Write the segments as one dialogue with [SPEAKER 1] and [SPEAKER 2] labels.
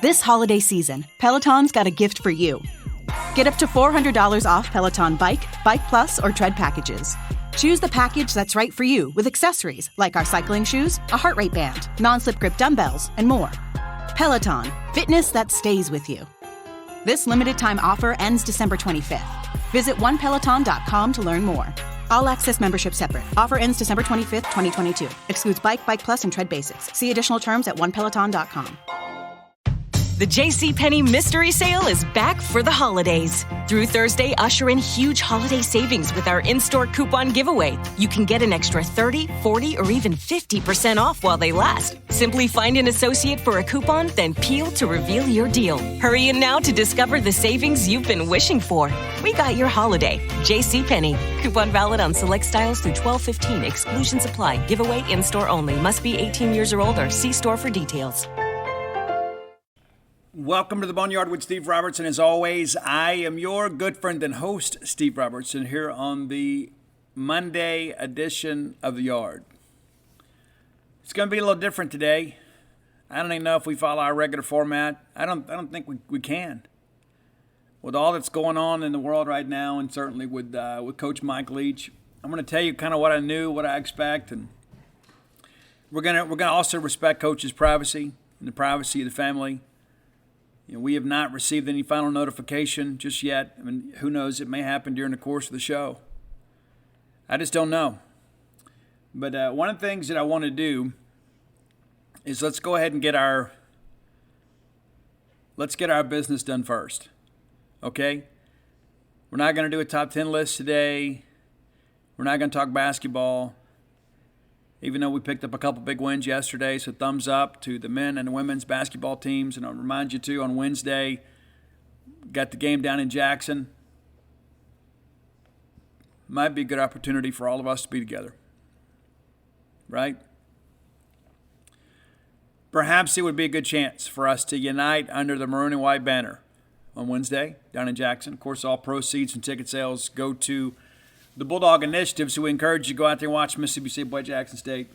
[SPEAKER 1] This holiday season, Peloton's got a gift for you. Get up to $400 off Peloton Bike, Bike Plus, or Tread packages. Choose the package that's right for you with accessories like our cycling shoes, a heart rate band, non-slip grip dumbbells, and more. Peloton, fitness that stays with you. This limited time offer ends December 25th. Visit onepeloton.com to learn more. All access membership separate. Offer ends December 25th, 2022. Excludes Bike, Bike Plus, and Tread Basics. See additional terms at onepeloton.com.
[SPEAKER 2] The JCPenney Mystery Sale is back for the holidays. Through Thursday, usher in huge holiday savings with our in-store coupon giveaway. You can get an extra 30, 40, or even 50% off while they last. Simply find an associate for a coupon, then peel to reveal your deal. Hurry in now to discover the savings you've been wishing for. We got your holiday. JCPenney. Coupon valid on select styles through 12/15. Exclusions apply. Giveaway in-store only. Must be 18 years or older. See store for details.
[SPEAKER 3] Welcome to the Boneyard with Steve Robertson. As always, I am your good friend and host, Steve Robertson, here on the Monday edition of the Yard. It's going to be a little different today. I don't even know if we follow our regular format. I don't think we can. With all that's going on in the world right now, and certainly with Coach Mike Leach, I'm going to tell you kind of what I knew, what I expect, and we're going to also respect Coach's privacy and the privacy of the family. You know, we have not received any final notification just yet. I mean, who knows? It may happen during the course of the show. I just don't know. But one of the things that I want to do is let's go ahead and get our business done first. Okay? We're not going to do a top 10 list today. We're not going to talk basketball. Even though we picked up a couple big wins yesterday, so thumbs up to the men and the women's basketball teams. And I'll remind you, too, on Wednesday, got the game down in Jackson. Might be a good opportunity for all of us to be together. Right? Perhaps it would be a good chance for us to unite under the maroon and white banner on Wednesday down in Jackson. Of course, all proceeds from ticket sales go to the Bulldog Initiative, so we encourage you to go out there and watch Mississippi State play Jackson State.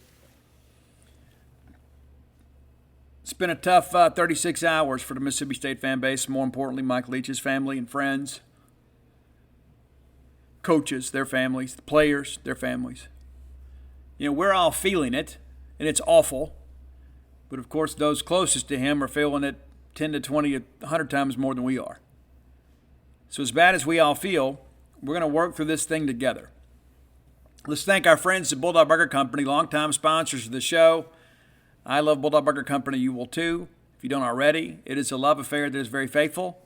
[SPEAKER 3] It's been a tough 36 hours for the Mississippi State fan base. More importantly, Mike Leach's family and friends, coaches, their families, the players, their families. You know, we're all feeling it, and it's awful. But, of course, those closest to him are feeling it 10 to 20, 100 times more than we are. So as bad as we all feel, we're going to work through this thing together. Let's thank our friends at Bulldog Burger Company, longtime sponsors of the show. I love Bulldog Burger Company. You will too, if you don't already. It is a love affair that is very faithful.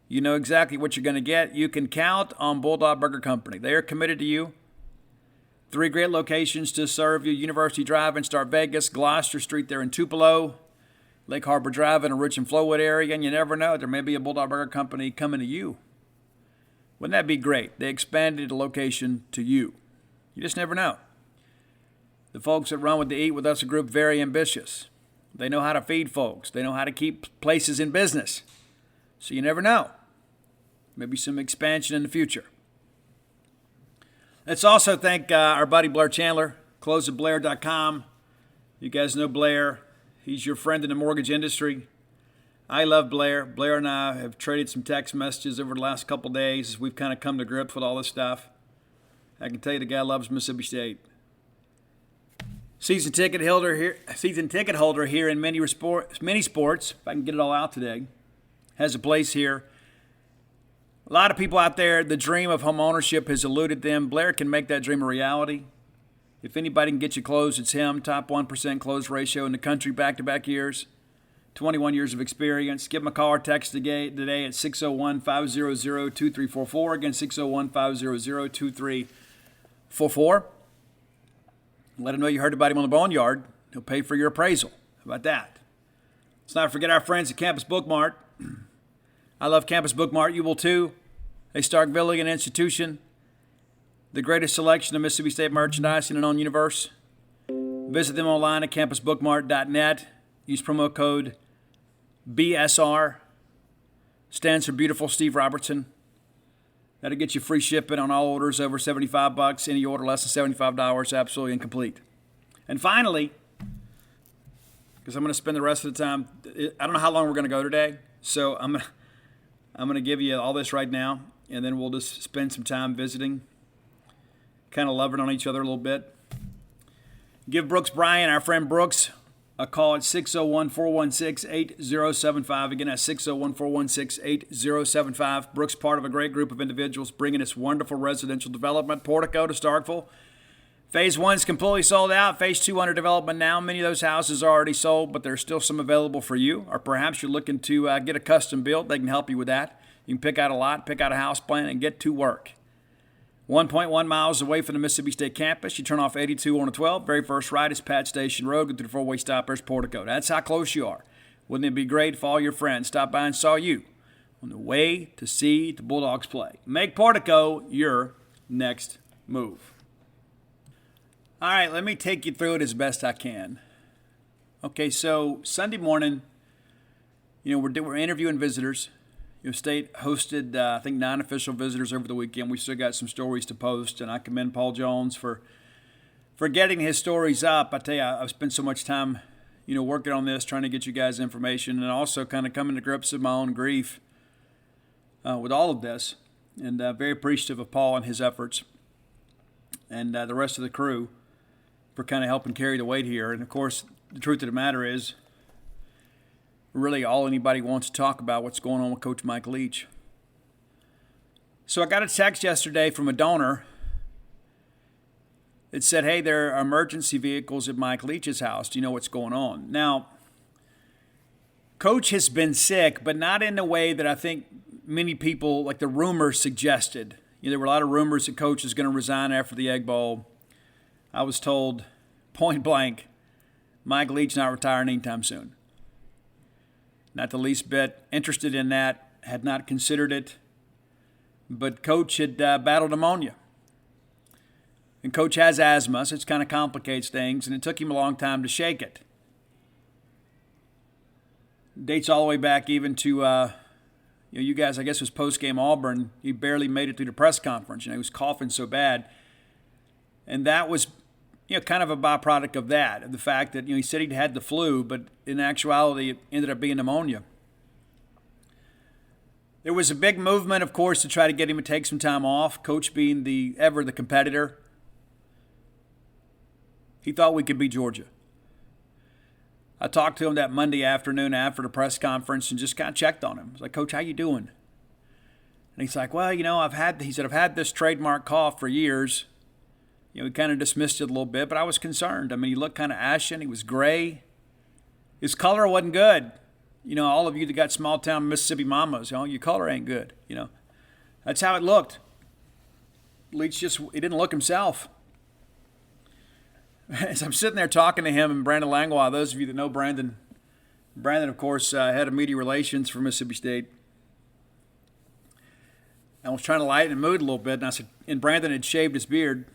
[SPEAKER 3] You know exactly what you're going to get. You can count on Bulldog Burger Company. They are committed to you. 3 great locations to serve you: University Drive in Star Vegas, Gloucester Street there in Tupelo, Lake Harbor Drive in the Rich and Flowwood area, and you never know, there may be a Bulldog Burger Company coming to you. Wouldn't that be great? They expanded the location to you. You just never know. The folks that run with the Eat With Us group, very ambitious. They know how to feed folks. They know how to keep places in business. So you never know. Maybe some expansion in the future. Let's also thank our buddy Blair Chandler, closeatblair.com. You guys know Blair. He's your friend in the mortgage industry. I love Blair. Blair and I have traded some text messages over the last couple days as we've kind of come to grips with all this stuff. I can tell you the guy loves Mississippi State. Season ticket holder here in many sports, if I can get it all out today, has a place here. A lot of people out there, the dream of home ownership has eluded them. Blair can make that dream a reality. If anybody can get you closed, it's him. Top 1% close ratio in the country back-to-back years. 21 years of experience. Give him a call or text today at 601-500-2344. Again, 601-500-2344. Let him know you heard about him on the Boneyard. He'll pay for your appraisal. How about that? Let's not forget our friends at Campus Bookmart. I love Campus Bookmart. You will too. A Starkvillian institution. The greatest selection of Mississippi State merchandise in the known universe. Visit them online at campusbookmart.net. Use promo code BSR. Stands for Beautiful Steve Robertson. That'll get you free shipping on all orders over $75. Any order less than $75, absolutely incomplete. And finally, because I'm going to spend the rest of the time. I don't know how long we're going to go today, so I'm going to give you all this right now, and then we'll just spend some time visiting, kind of loving on each other a little bit. Give Brooks Bryan, our friend Brooks, a call at 601-416-8075. Again, that's 601-416-8075. Brooks, part of a great group of individuals bringing us wonderful residential development. Portico to Starkville. Phase 1 is completely sold out. Phase 2 under development now. Many of those houses are already sold, but there's still some available for you. Or perhaps you're looking to get a custom built. They can help you with that. You can pick out a lot, pick out a house plan, and get to work. 1.1 miles away from the Mississippi State campus. You turn off 82 on the 12. Very first right is Pat Station Road. Go through the four-way stop. There's Portico. That's how close you are. Wouldn't it be great if all your friends stopped by and saw you on the way to see the Bulldogs play? Make Portico your next move. All right, let me take you through it as best I can. Okay, so Sunday morning, we're interviewing visitors. State hosted, I think, 9 official visitors over the weekend. We still got some stories to post, and I commend Paul Jones for getting his stories up. I tell you, I've spent so much time, working on this, trying to get you guys information, and also kind of coming to grips with my own grief with all of this. And very appreciative of Paul and his efforts, and the rest of the crew for kind of helping carry the weight here. And, of course, the truth of the matter is, really all anybody wants to talk about what's going on with Coach Mike Leach. So I got a text yesterday from a donor. It said, hey, there are emergency vehicles at Mike Leach's house. Do you know what's going on? Now, Coach has been sick, but not in the way that I think many people, like the rumors suggested. There were a lot of rumors that Coach is going to resign after the Egg Bowl. I was told, point blank, Mike Leach not retiring anytime soon. Not the least bit interested in that, had not considered it. But Coach had battled pneumonia. And Coach has asthma, so it kind of complicates things, and it took him a long time to shake it. Dates all the way back even to, you guys, I guess it was post-game Auburn. He barely made it through the press conference. He was coughing so bad. And that was, kind of a byproduct of that, of the fact that, he said he'd had the flu, but in actuality, it ended up being pneumonia. There was a big movement, of course, to try to get him to take some time off, Coach being the competitor. He thought we could beat Georgia. I talked to him that Monday afternoon after the press conference and just kind of checked on him. I was like, Coach, how you doing? And he's like, well, I've had this trademark cough for years. He kind of dismissed it a little bit, but I was concerned. He looked kind of ashen. He was gray. His color wasn't good. All of you that got small-town Mississippi mamas, your color ain't good. That's how it looked. Leach he didn't look himself. As I'm sitting there talking to him and Brandon Langlois, those of you that know Brandon, of course, head of media relations for Mississippi State. I was trying to lighten the mood a little bit, and I said, and Brandon had shaved his beard.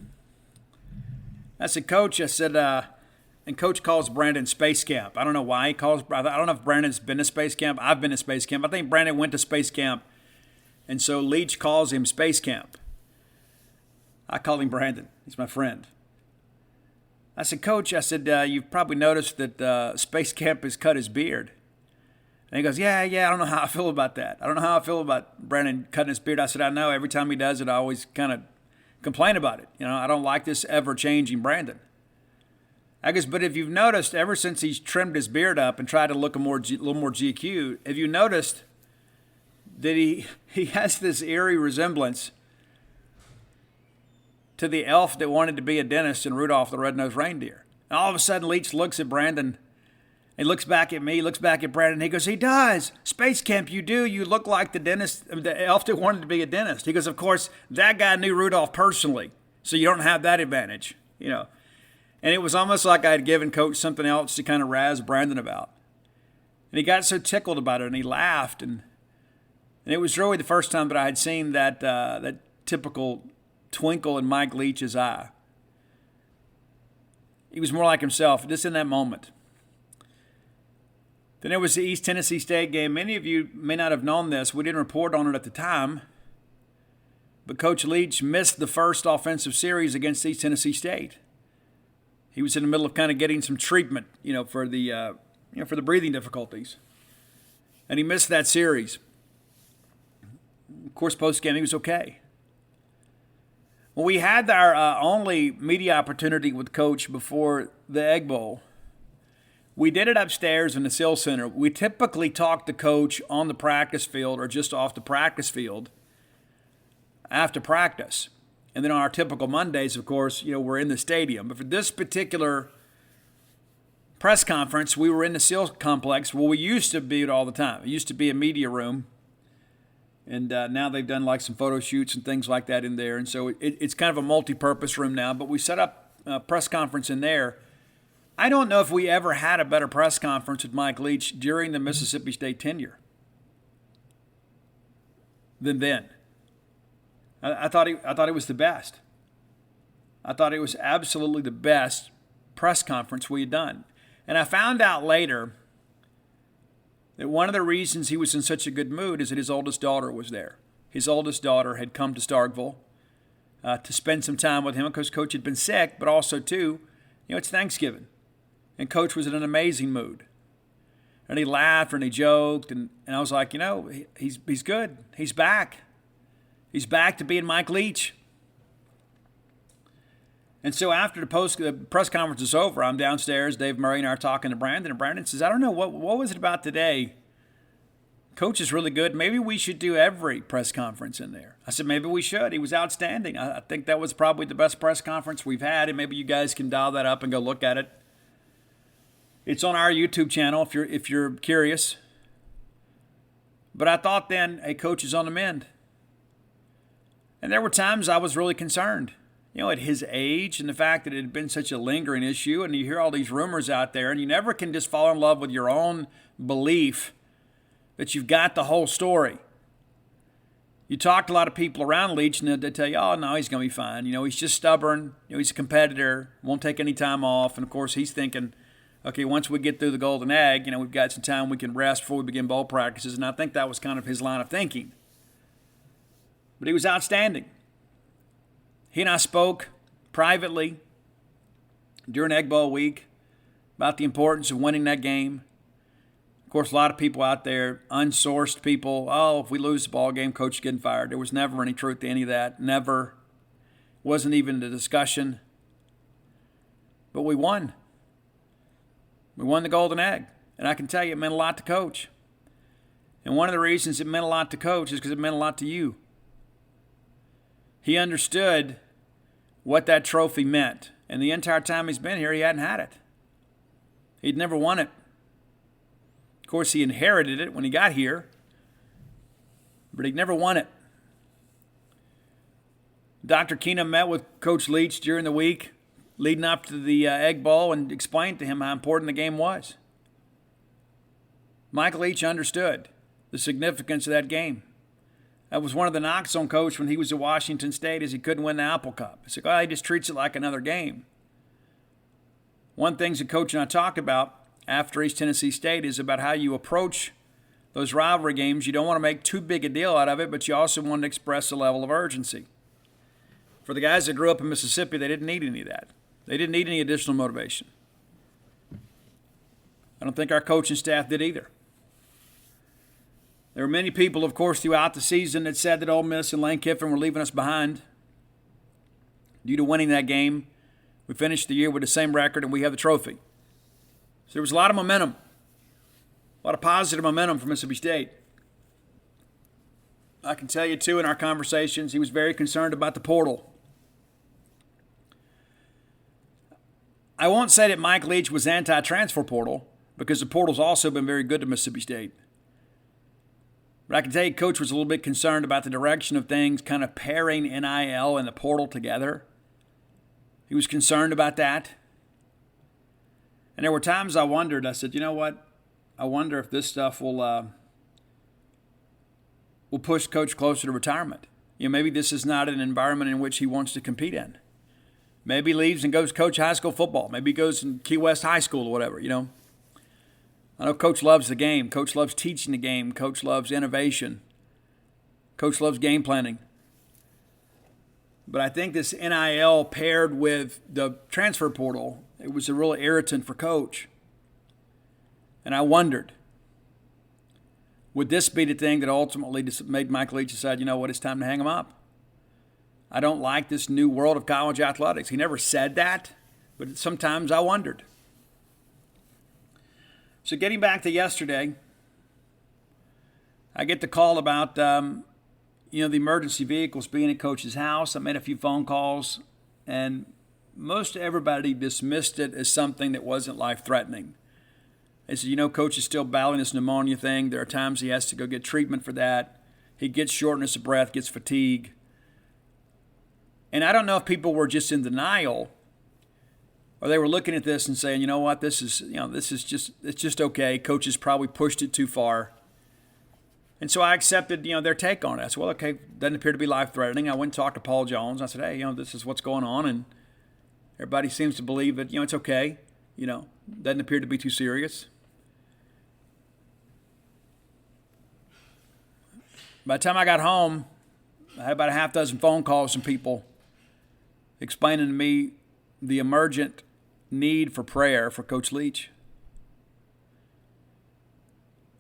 [SPEAKER 3] I said, Coach, and Coach calls Brandon Space Camp. I don't know why he calls, I don't know if Brandon's been to Space Camp. I've been to Space Camp. I think Brandon went to Space Camp, and so Leach calls him Space Camp. I call him Brandon. He's my friend. I said, Coach, you've probably noticed that Space Camp has cut his beard. And he goes, yeah, I don't know how I feel about that. I don't know how I feel about Brandon cutting his beard. I said, I know. Every time he does it, I always kind of complain about it. I don't like this ever-changing Brandon. I guess, but if you've noticed, ever since he's trimmed his beard up and tried to look a little more GQ, have you noticed that he has this eerie resemblance to the elf that wanted to be a dentist in Rudolph the Red-Nosed Reindeer? And all of a sudden, Leach looks at Brandon. He looks back at me, looks back at Brandon. He goes, he does. Space Camp, you do. You look like the dentist, the elf that wanted to be a dentist. He goes, of course, that guy knew Rudolph personally, so you don't have that advantage, And it was almost like I had given Coach something else to kind of razz Brandon about. And he got so tickled about it, and he laughed. And it was really the first time that I had seen that typical twinkle in Mike Leach's eye. He was more like himself, just in that moment. Then there was the East Tennessee State game. Many of you may not have known this. We didn't report on it at the time. But Coach Leach missed the first offensive series against East Tennessee State. He was in the middle of kind of getting some treatment, for the for the breathing difficulties. And he missed that series. Of course, post-game, he was okay. When we had our only media opportunity with Coach before the Egg Bowl, we did it upstairs in the Sill Center. We typically talk to Coach on the practice field or just off the practice field after practice. And then on our typical Mondays, of course, we're in the stadium. But for this particular press conference, we were in the Sill complex where we used to be it all the time. It used to be a media room. And now they've done like some photo shoots and things like that in there. And so it's kind of a multi-purpose room now. But we set up a press conference in there. I don't know if we ever had a better press conference with Mike Leach during the Mississippi State tenure than then. I thought it was the best. I thought it was absolutely the best press conference we had done. And I found out later that one of the reasons he was in such a good mood is that his oldest daughter was there. His oldest daughter had come to Starkville to spend some time with him because Coach had been sick, but also, too, it's Thanksgiving. And Coach was in an amazing mood. And he laughed and he joked, and I was like, he's good. He's back. He's back to being Mike Leach. And so after the press conference is over, I'm downstairs. Dave Murray and I are talking to Brandon. And Brandon says, I don't know, what was it about today? Coach is really good. Maybe we should do every press conference in there. I said, maybe we should. He was outstanding. I think that was probably the best press conference we've had. And maybe you guys can dial that up and go look at it. It's on our YouTube channel if you're curious. But I thought then, hey, Coach is on the mend. And there were times I was really concerned. At his age and the fact that it had been such a lingering issue, and you hear all these rumors out there, and you never can just fall in love with your own belief that you've got the whole story. You talk to a lot of people around Leach, and they tell you, oh, no, he's going to be fine. He's just stubborn. He's a competitor, won't take any time off. And, of course, he's thinking, okay, once we get through the Golden Egg, we've got some time we can rest before we begin bowl practices. And I think that was kind of his line of thinking. But he was outstanding. He and I spoke privately during Egg Bowl week about the importance of winning that game. Of course, a lot of people out there, unsourced people, if we lose the ball game, Coach is getting fired. There was never any truth to any of that. Never. Wasn't even a discussion. But we won. We won the Golden Egg. And I can tell you it meant a lot to Coach. And one of the reasons it meant a lot to Coach is because it meant a lot to you. He understood what that trophy meant. And the entire time he's been here, he hadn't had it. He'd never won it. Of course, he inherited it when he got here, but he'd never won it. Dr. Keenum met with Coach Leach during the week leading up to the Egg Bowl and explained to him how important the game was. Mike Leach understood the significance of that game. That was one of the knocks on Coach when he was at Washington State is he couldn't win the Apple Cup. He said, he just treats it like another game. One thing that Coach and I talked about after East Tennessee State is about how you approach those rivalry games. You don't want to make too big a deal out of it, but you also want to express a level of urgency. For the guys that grew up in Mississippi, they didn't need any of that. They didn't need any additional motivation. I don't think our coaching staff did either. There were many people, of course, throughout the season that said that Ole Miss and Lane Kiffin were leaving us behind due to winning that game. We finished the year with the same record, and we have the trophy. So there was a lot of momentum, a lot of positive momentum for Mississippi State. I can tell you, too, in our conversations, he was very concerned about the portal. I won't say that Mike Leach was anti-transfer portal because the portal's also been very good to Mississippi State. But I can tell you, Coach was a little bit concerned about the direction of things, kind of pairing NIL and the portal together. He was concerned about that. And there were times I wondered, I said, you know what? I wonder if this stuff will push Coach closer to retirement. Maybe this is not an environment in which he wants to compete in. Maybe he leaves and goes coach high school football. Maybe he goes in Key West High School or whatever, I know Coach loves the game. Coach loves teaching the game. Coach loves innovation. Coach loves game planning. But I think this NIL paired with the transfer portal, it was a real irritant for Coach. And I wondered, would this be the thing that ultimately made Mike Leach decide, you know what, it's time to hang him up? I don't like this new world of college athletics. He never said that, but sometimes I wondered. So getting back to yesterday, I get the call about the emergency vehicles being at Coach's house. I made a few phone calls, and most everybody dismissed it as something that wasn't life-threatening. They said, Coach is still battling this pneumonia thing. There are times he has to go get treatment for that. He gets shortness of breath, gets fatigue. And I don't know if people were just in denial or they were looking at this and saying, you know what, this is just okay. Coach has probably pushed it too far. And so I accepted, their take on it. I said, well, okay, doesn't appear to be life-threatening. I went and talked to Paul Jones. I said, hey, this is what's going on. And everybody seems to believe that, it's okay. Doesn't appear to be too serious. By the time I got home, I had about a half dozen phone calls from people explaining to me the emergent need for prayer for Coach Leach.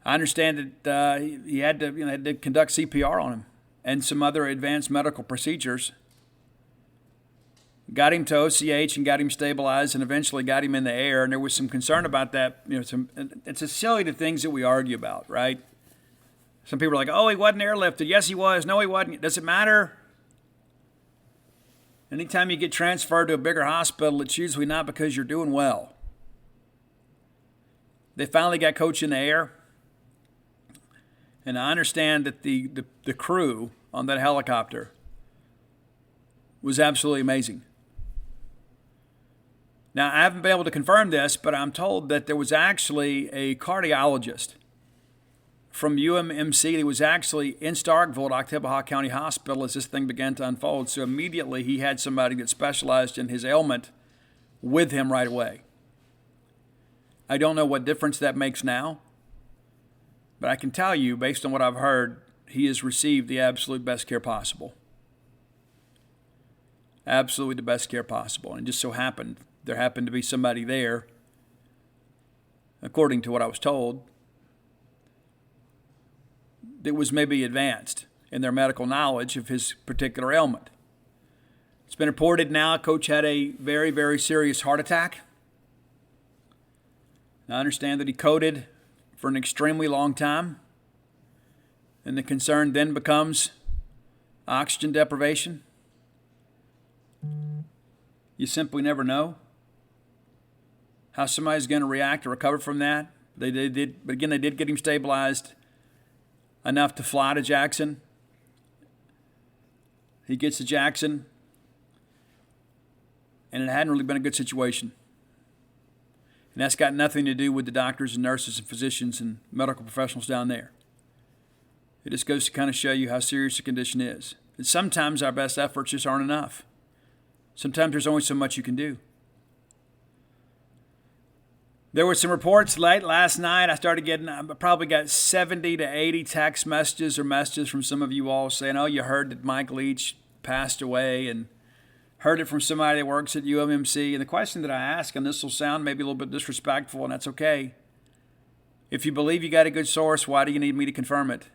[SPEAKER 3] I understand that he had to conduct CPR on him and some other advanced medical procedures. Got him to OCH and got him stabilized and eventually got him in the air. And there was some concern about that. It's a silly the things that we argue about, right? Some people are like, oh, he wasn't airlifted. Yes, he was. No, he wasn't. Does it matter? Anytime you get transferred to a bigger hospital, it's usually not because you're doing well. They finally got Coach in the air. And I understand that the crew on that helicopter was absolutely amazing. Now, I haven't been able to confirm this, but I'm told that there was actually a cardiologist from UMMC that was actually in Starkville at Oktibbeha County Hospital as this thing began to unfold. So immediately he had somebody that specialized in his ailment with him right away. I don't know what difference that makes now, but I can tell you, based on what I've heard, he has received the absolute best care possible. Absolutely the best care possible. And it just so happened, there happened to be somebody there, according to what I was told, that was maybe advanced in their medical knowledge of his particular ailment. It's been reported now Coach had a very, very serious heart attack. I understand that he coded for an extremely long time, and the concern then becomes oxygen deprivation. You simply never know how somebody's going to react or recover from that. They did, but again, they did get him stabilized enough to fly to Jackson. He gets to Jackson, and it hadn't really been a good situation. And that's got nothing to do with the doctors and nurses and physicians and medical professionals down there. It just goes to kind of show you how serious the condition is. And sometimes our best efforts just aren't enough. Sometimes there's only so much you can do. There were some reports late last night. I probably got 70 to 80 text messages or messages from some of you all saying, oh, you heard that Mike Leach passed away, and heard it from somebody that works at UMMC. And the question that I ask, and this will sound maybe a little bit disrespectful, and that's okay. If you believe you got a good source, why do you need me to confirm it?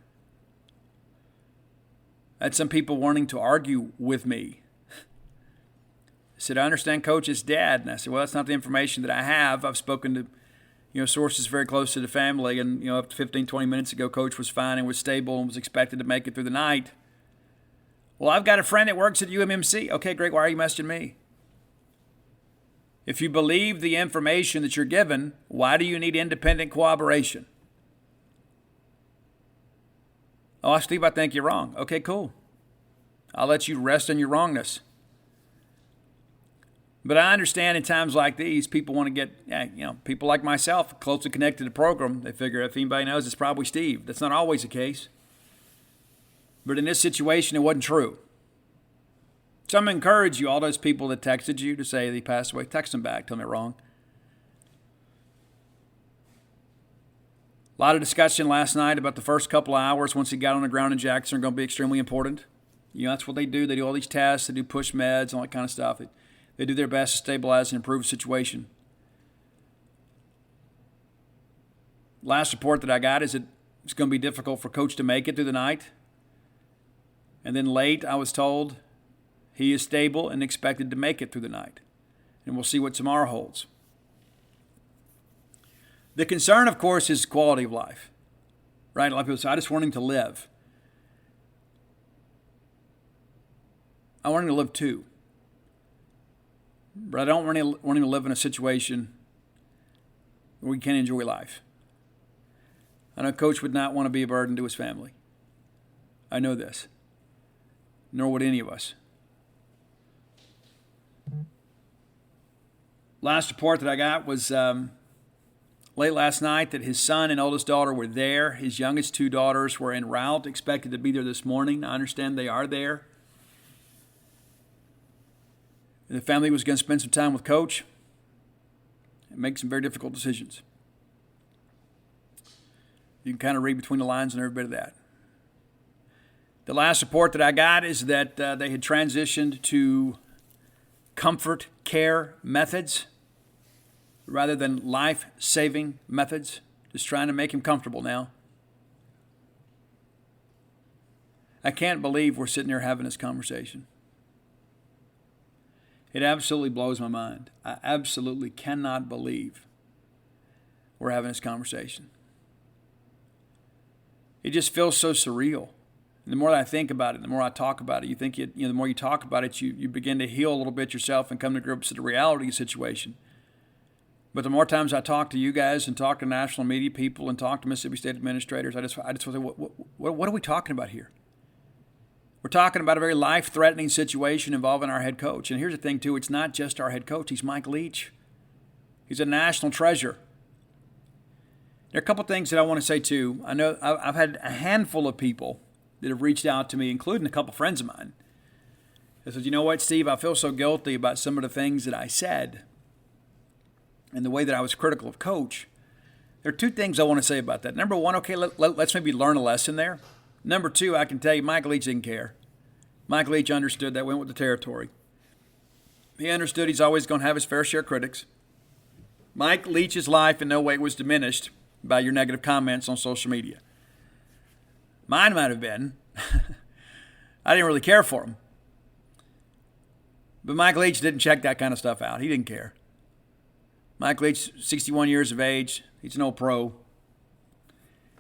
[SPEAKER 3] I had some people wanting to argue with me. I said, I understand Coach is dead. And I said, well, that's not the information that I have. I've spoken to sources very close to the family, and up to 15, 20 minutes ago, Coach was fine and was stable and was expected to make it through the night. Well, I've got a friend that works at UMMC. Okay, great. Why are you messaging me? If you believe the information that you're given, why do you need independent corroboration? Oh, Steve, I think you're wrong. Okay, cool. I'll let you rest in your wrongness. But I understand in times like these, people want to get, people like myself, closely connected to the program. They figure if anybody knows, it's probably Steve. That's not always the case. But in this situation, it wasn't true. So I'm going to encourage you, all those people that texted you to say they passed away, text them back, tell me wrong. A lot of discussion last night about the first couple of hours once he got on the ground in Jackson are going to be extremely important. That's what they do. They do all these tests. They do push meds and all that kind of stuff. They do their best to stabilize and improve the situation. Last report that I got is that it's going to be difficult for Coach to make it through the night. And then late, I was told he is stable and expected to make it through the night. And we'll see what tomorrow holds. The concern, of course, is quality of life. Right? A lot of people say, I just want him to live. I want him to live too. But I don't want him to live in a situation where he can't enjoy life. I know Coach would not want to be a burden to his family. I know this. Nor would any of us. Last report that I got was late last night that his son and oldest daughter were there. His youngest two daughters were en route, expected to be there this morning. I understand they are there. And the family was going to spend some time with Coach and make some very difficult decisions. You can kind of read between the lines on every bit of that. The last report that I got is that they had transitioned to comfort care methods rather than life-saving methods. Just trying to make him comfortable now. I can't believe we're sitting here having this conversation. It absolutely blows my mind. I absolutely cannot believe we're having this conversation. It just feels so surreal. And the more I think about it, the more I talk about it, the more you talk about it, you begin to heal a little bit yourself and come to grips with the reality of the situation. But the more times I talk to you guys and talk to national media people and talk to Mississippi State administrators, I just want to say, what are we talking about here? We're talking about a very life-threatening situation involving our head coach. And here's the thing, too. It's not just our head coach. He's Mike Leach. He's a national treasure. There are a couple things that I want to say, too. I know I've had a handful of people that have reached out to me, including a couple friends of mine. They said, you know what, Steve, I feel so guilty about some of the things that I said and the way that I was critical of Coach. There are two things I want to say about that. Number one, okay, let's maybe learn a lesson there. Number two, I can tell you, Mike Leach didn't care. Mike Leach understood that, went with the territory. He understood he's always going to have his fair share of critics. Mike Leach's life in no way was diminished by your negative comments on social media. Mine might have been. I didn't really care for him. But Mike Leach didn't check that kind of stuff out. He didn't care. Mike Leach, 61 years of age. He's no pro.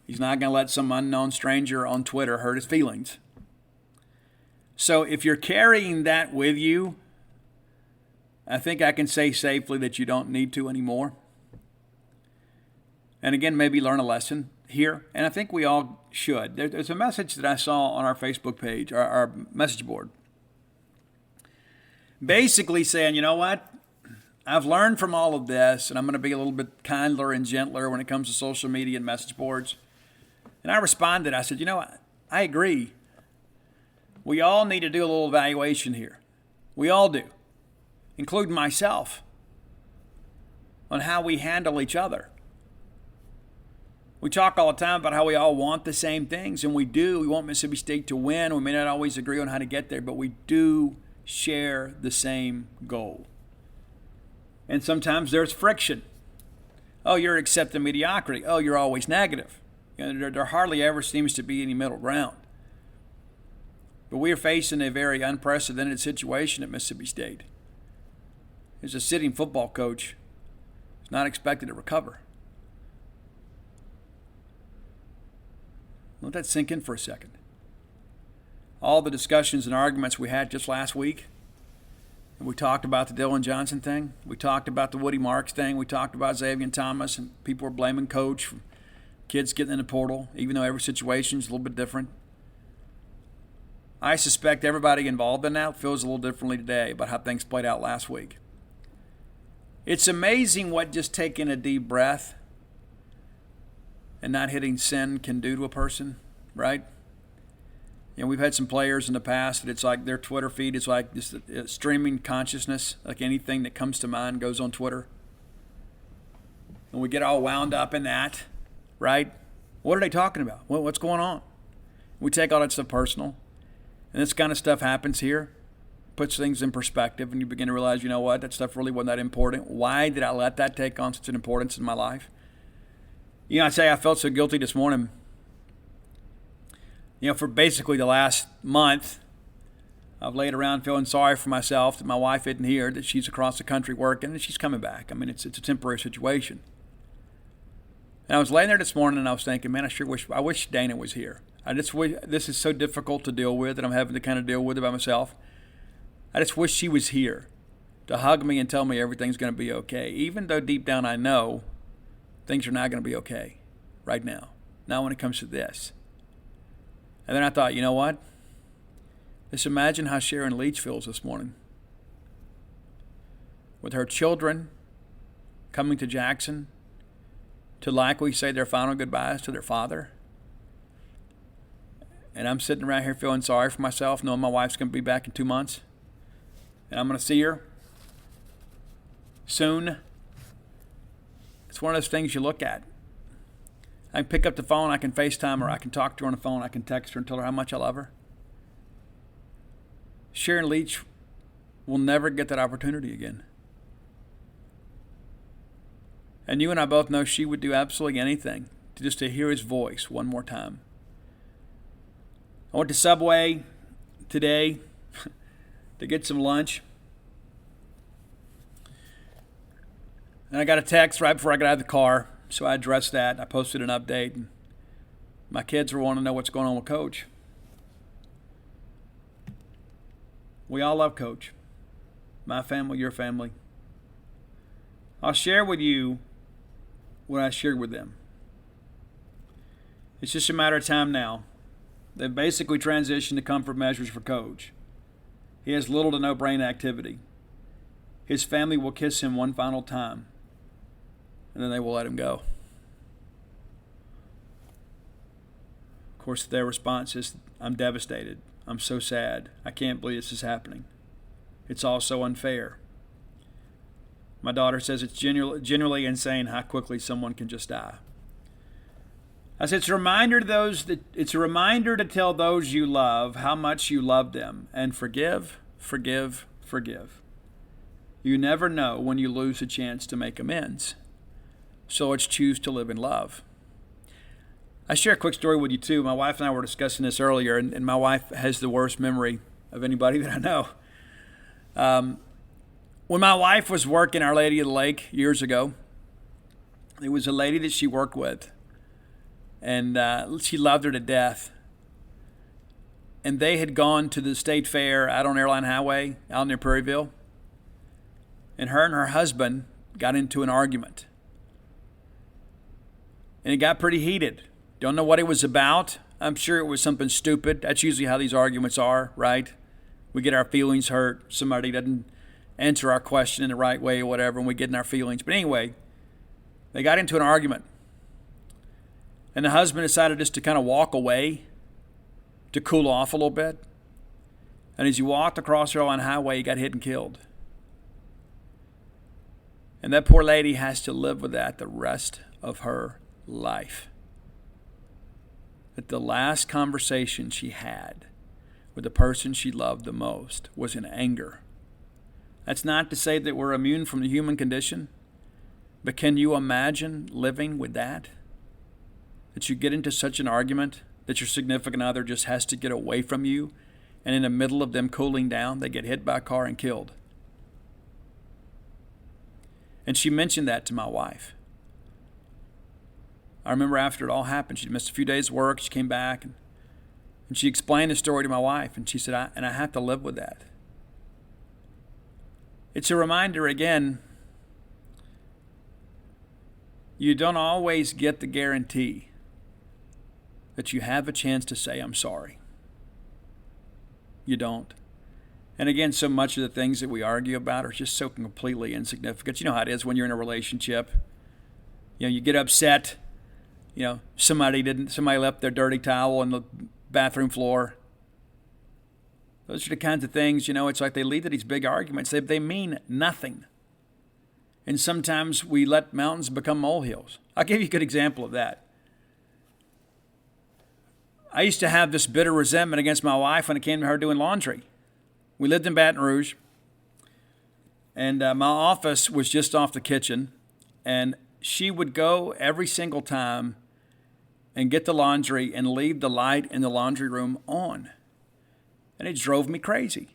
[SPEAKER 3] He's not going to let some unknown stranger on Twitter hurt his feelings. So if you're carrying that with you, I think I can say safely that you don't need to anymore. And again, maybe learn a lesson here. And I think we all should. There's a message that I saw on our Facebook page, our message board, basically saying, you know what? I've learned from all of this, and I'm going to be a little bit kinder and gentler when it comes to social media and message boards. And I responded. I said, you know, I agree. We all need to do a little evaluation here. We all do, including myself, on how we handle each other. We talk all the time about how we all want the same things, and we do. We want Mississippi State to win. We may not always agree on how to get there, but we do share the same goal. And sometimes there's friction. Oh, you're accepting mediocrity. Oh, you're always negative. You know, there hardly ever seems to be any middle ground. But we are facing a very unprecedented situation at Mississippi State. As a sitting football coach, is not expected to recover. Let that sink in for a second. All the discussions and arguments we had just last week, and we talked about the Dylan Johnson thing. We talked about the Woody Marks thing. We talked about Xavier Thomas, and people were blaming Coach for kids getting in the portal, even though every situation is a little bit different. I suspect everybody involved in that feels a little differently today about how things played out last week. It's amazing what just taking a deep breath and not hitting send can do to a person, right? You know, we've had some players in the past that it's like their Twitter feed is like just a streaming consciousness, like anything that comes to mind goes on Twitter. And we get all wound up in that, right? What are they talking about? What's going on? We take all that stuff personal. And this kind of stuff happens here, puts things in perspective, and you begin to realize, you know what, that stuff really wasn't that important. Why did I let that take on such an importance in my life? I say I felt so guilty this morning. For basically the last month, I've laid around feeling sorry for myself that my wife isn't here, that she's across the country working, and she's coming back. I mean, it's a temporary situation. And I was laying there this morning, and I was thinking, man, I wish Dana was here. I just wish, this is so difficult to deal with, and I'm having to kind of deal with it by myself. I just wish she was here to hug me and tell me everything's going to be okay, even though deep down I know things are not going to be okay right now, not when it comes to this. And then I thought, you know what? Just imagine how Sharon Leach feels this morning. With her children coming to Jackson to likely say their final goodbyes to their father. And I'm sitting around here feeling sorry for myself, knowing my wife's going to be back in 2 months. And I'm going to see her soon. It's one of those things you look at. I can pick up the phone, I can FaceTime her, I can talk to her on the phone, I can text her and tell her how much I love her. Sharon Leach will never get that opportunity again. And you and I both know she would do absolutely anything to hear his voice one more time. I went to Subway today to get some lunch. And I got a text right before I got out of the car. So I addressed that. I posted an update. And my kids were wanting to know what's going on with Coach. We all love Coach. My family, your family. I'll share with you what I shared with them. It's just a matter of time now. They've basically transitioned to comfort measures for Coach. He has little to no brain activity. His family will kiss him one final time, and then they will let him go. Of course, their response is, I'm devastated. I'm so sad. I can't believe this is happening. It's all so unfair. My daughter says it's genuinely insane how quickly someone can just die. I said it's a reminder to tell those you love how much you love them, and forgive, forgive, forgive. You never know when you lose a chance to make amends. So let's choose to live in love. I share a quick story with you too. My wife and I were discussing this earlier, and my wife has the worst memory of anybody that I know. When my wife was working Our Lady of the Lake years ago, there was a lady that she worked with, and she loved her to death. And they had gone to the state fair out on Airline Highway, out near Prairieville. And her husband got into an argument. And it got pretty heated. Don't know what it was about. I'm sure it was something stupid. That's usually how these arguments are, right? We get our feelings hurt. Somebody doesn't answer our question in the right way or whatever, and we get in our feelings. But anyway, they got into an argument. And the husband decided just to kind of walk away to cool off a little bit. And as he walked across the Airline Highway, he got hit and killed. And that poor lady has to live with that the rest of her life. That the last conversation she had with the person she loved the most was in anger. That's not to say that we're immune from the human condition, but can you imagine living with that? That you get into such an argument that your significant other just has to get away from you, and in the middle of them cooling down, they get hit by a car and killed. And she mentioned that to my wife. I remember after it all happened, she missed a few days' work. She came back and she explained the story to my wife, and she said, I have to live with that. It's a reminder again, you don't always get the guarantee that you have a chance to say, I'm sorry. You don't. And again, so much of the things that we argue about are just so completely insignificant. You know how it is when you're in a relationship. You get upset. Somebody left their dirty towel on the bathroom floor. Those are the kinds of things, it's like they lead to these big arguments. They mean nothing. And sometimes we let mountains become molehills. I'll give you a good example of that. I used to have this bitter resentment against my wife when it came to her doing laundry. We lived in Baton Rouge, and my office was just off the kitchen, and she would go every single time and get the laundry and leave the light in the laundry room on. And it drove me crazy.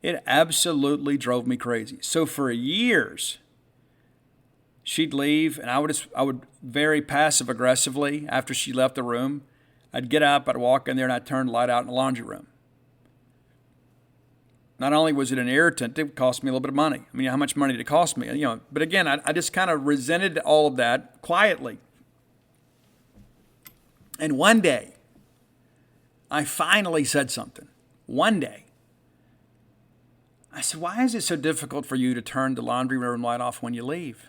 [SPEAKER 3] It absolutely drove me crazy. So for years, she'd leave, and I would very passive aggressively, after she left the room, I'd get up, I'd walk in there, and I'd turn the light out in the laundry room. Not only was it an irritant, it cost me a little bit of money. I mean, how much money did it cost me? But again, I just kind of resented all of that quietly. And one day, I finally said something. One day, I said, "Why is it so difficult for you to turn the laundry room light off when you leave?"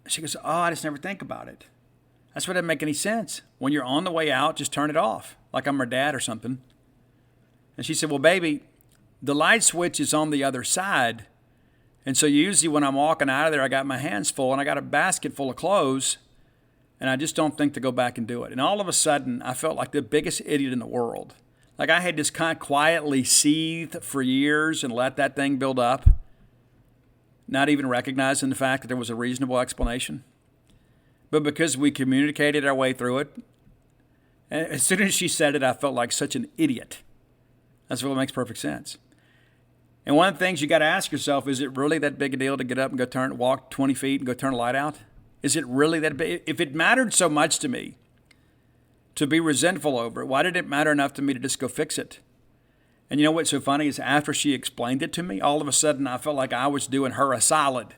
[SPEAKER 3] She goes, "Oh, I just never think about it. That's what doesn't make any sense. When you're on the way out, just turn it off, like I'm her dad or something." And she said, "Well, baby, the light switch is on the other side. And so usually when I'm walking out of there, I got my hands full and I got a basket full of clothes, and I just don't think to go back and do it." And all of a sudden, I felt like the biggest idiot in the world. Like I had just kind of quietly seethed for years and let that thing build up, not even recognizing the fact that there was a reasonable explanation. But because we communicated our way through it, and as soon as she said it, I felt like such an idiot. That's what makes perfect sense. And one of the things you got to ask yourself, is it really that big a deal to get up and go walk 20 feet and go turn the light out? Is it really that big? If it mattered so much to me to be resentful over it, why did it matter enough to me to just go fix it? And you know what's so funny is after she explained it to me, all of a sudden I felt like I was doing her a solid.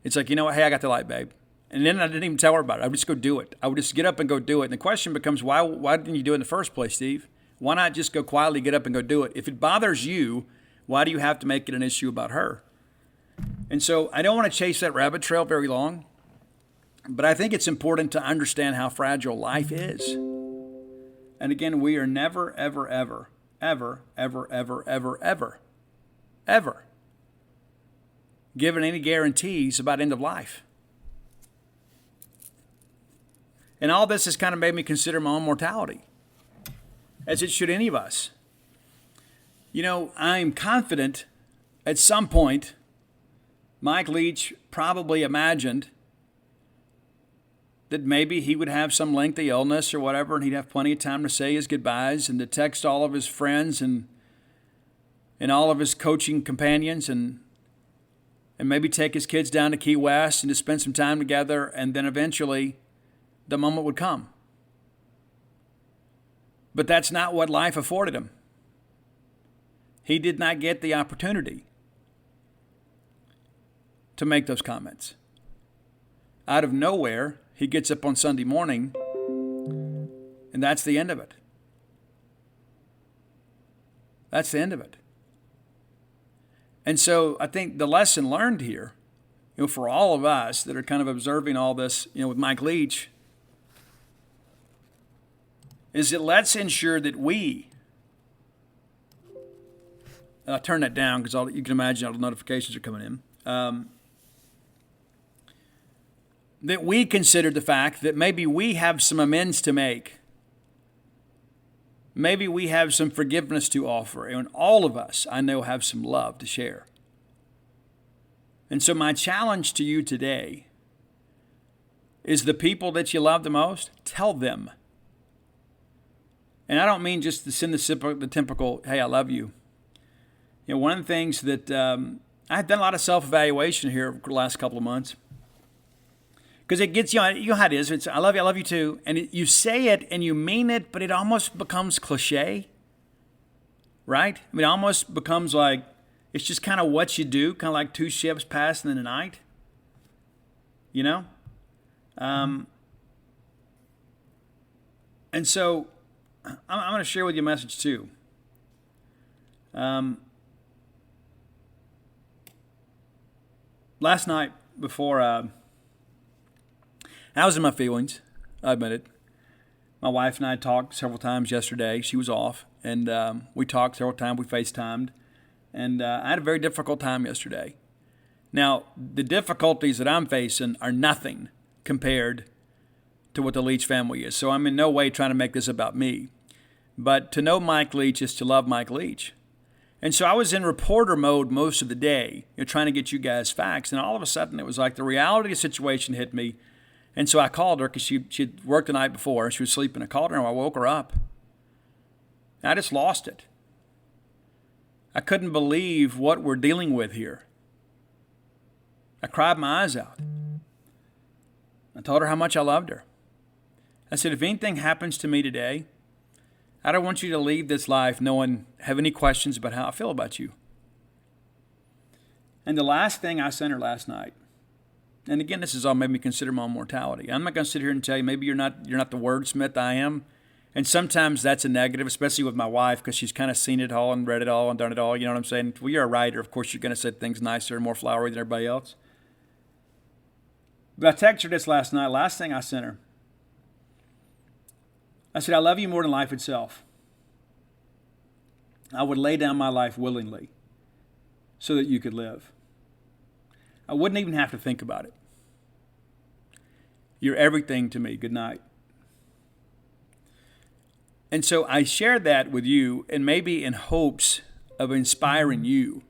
[SPEAKER 3] It's like, you know what? Hey, I got the light, babe. And then I didn't even tell her about it. I would just go do it. I would just get up and go do it. And the question becomes, why didn't you do it in the first place, Steve? Why not just go quietly get up and go do it? If it bothers you, why do you have to make it an issue about her? And so I don't want to chase that rabbit trail very long, but I think it's important to understand how fragile life is. And again, we are never, ever, ever, ever, ever, ever, ever, ever, ever given any guarantees about end of life. And all this has kind of made me consider my own mortality, as it should any of us. I'm confident at some point Mike Leach probably imagined that maybe he would have some lengthy illness or whatever, and he'd have plenty of time to say his goodbyes and to text all of his friends and all of his coaching companions and maybe take his kids down to Key West and to spend some time together, and then eventually the moment would come. But that's not what life afforded him. He did not get the opportunity to make those comments. Out of nowhere, he gets up on Sunday morning, and that's the end of it. That's the end of it. And so I think the lesson learned here, for all of us that are kind of observing all this, with Mike Leach, is that let's ensure that we, I'll turn that down because you can imagine all the notifications are coming in, that we consider the fact that maybe we have some amends to make. Maybe we have some forgiveness to offer, and all of us, I know, have some love to share. And so my challenge to you today is the people that you love the most, tell them. And I don't mean just to send the typical, "Hey, I love you." One of the things that I've done a lot of self-evaluation here over the last couple of months. Because it gets, you know how it is. It's, I love you too. And you say it and you mean it, but it almost becomes cliche, right? I mean, it almost becomes like, it's just kind of what you do, kind of like two ships passing in the night, And so I'm going to share with you a message too. Last night before I was in my feelings, I admit it. My wife and I talked several times yesterday. She was off, and we talked several times. We FaceTimed, and I had a very difficult time yesterday. Now, the difficulties that I'm facing are nothing compared to what the Leach family is. So I'm in no way trying to make this about me. But to know Mike Leach is to love Mike Leach. And so I was in reporter mode most of the day, trying to get you guys facts. And all of a sudden, it was like the reality of the situation hit me. And so I called her because she'd worked the night before. She was sleeping. I called her and I woke her up. And I just lost it. I couldn't believe what we're dealing with here. I cried my eyes out. I told her how much I loved her. I said, if anything happens to me today, I don't want you to leave this life have any questions about how I feel about you. And the last thing I sent her last night, and again, this has all made me consider my own mortality. I'm not going to sit here and tell you maybe you're not the wordsmith I am. And sometimes that's a negative, especially with my wife, because she's kind of seen it all and read it all and done it all. You know what I'm saying? Well, you're a writer. Of course, you're going to say things nicer and more flowery than everybody else. But I texted her this last night. Last thing I sent her. I said, I love you more than life itself. I would lay down my life willingly so that you could live. I wouldn't even have to think about it. You're everything to me. Good night. And so I shared that with you, and maybe in hopes of inspiring you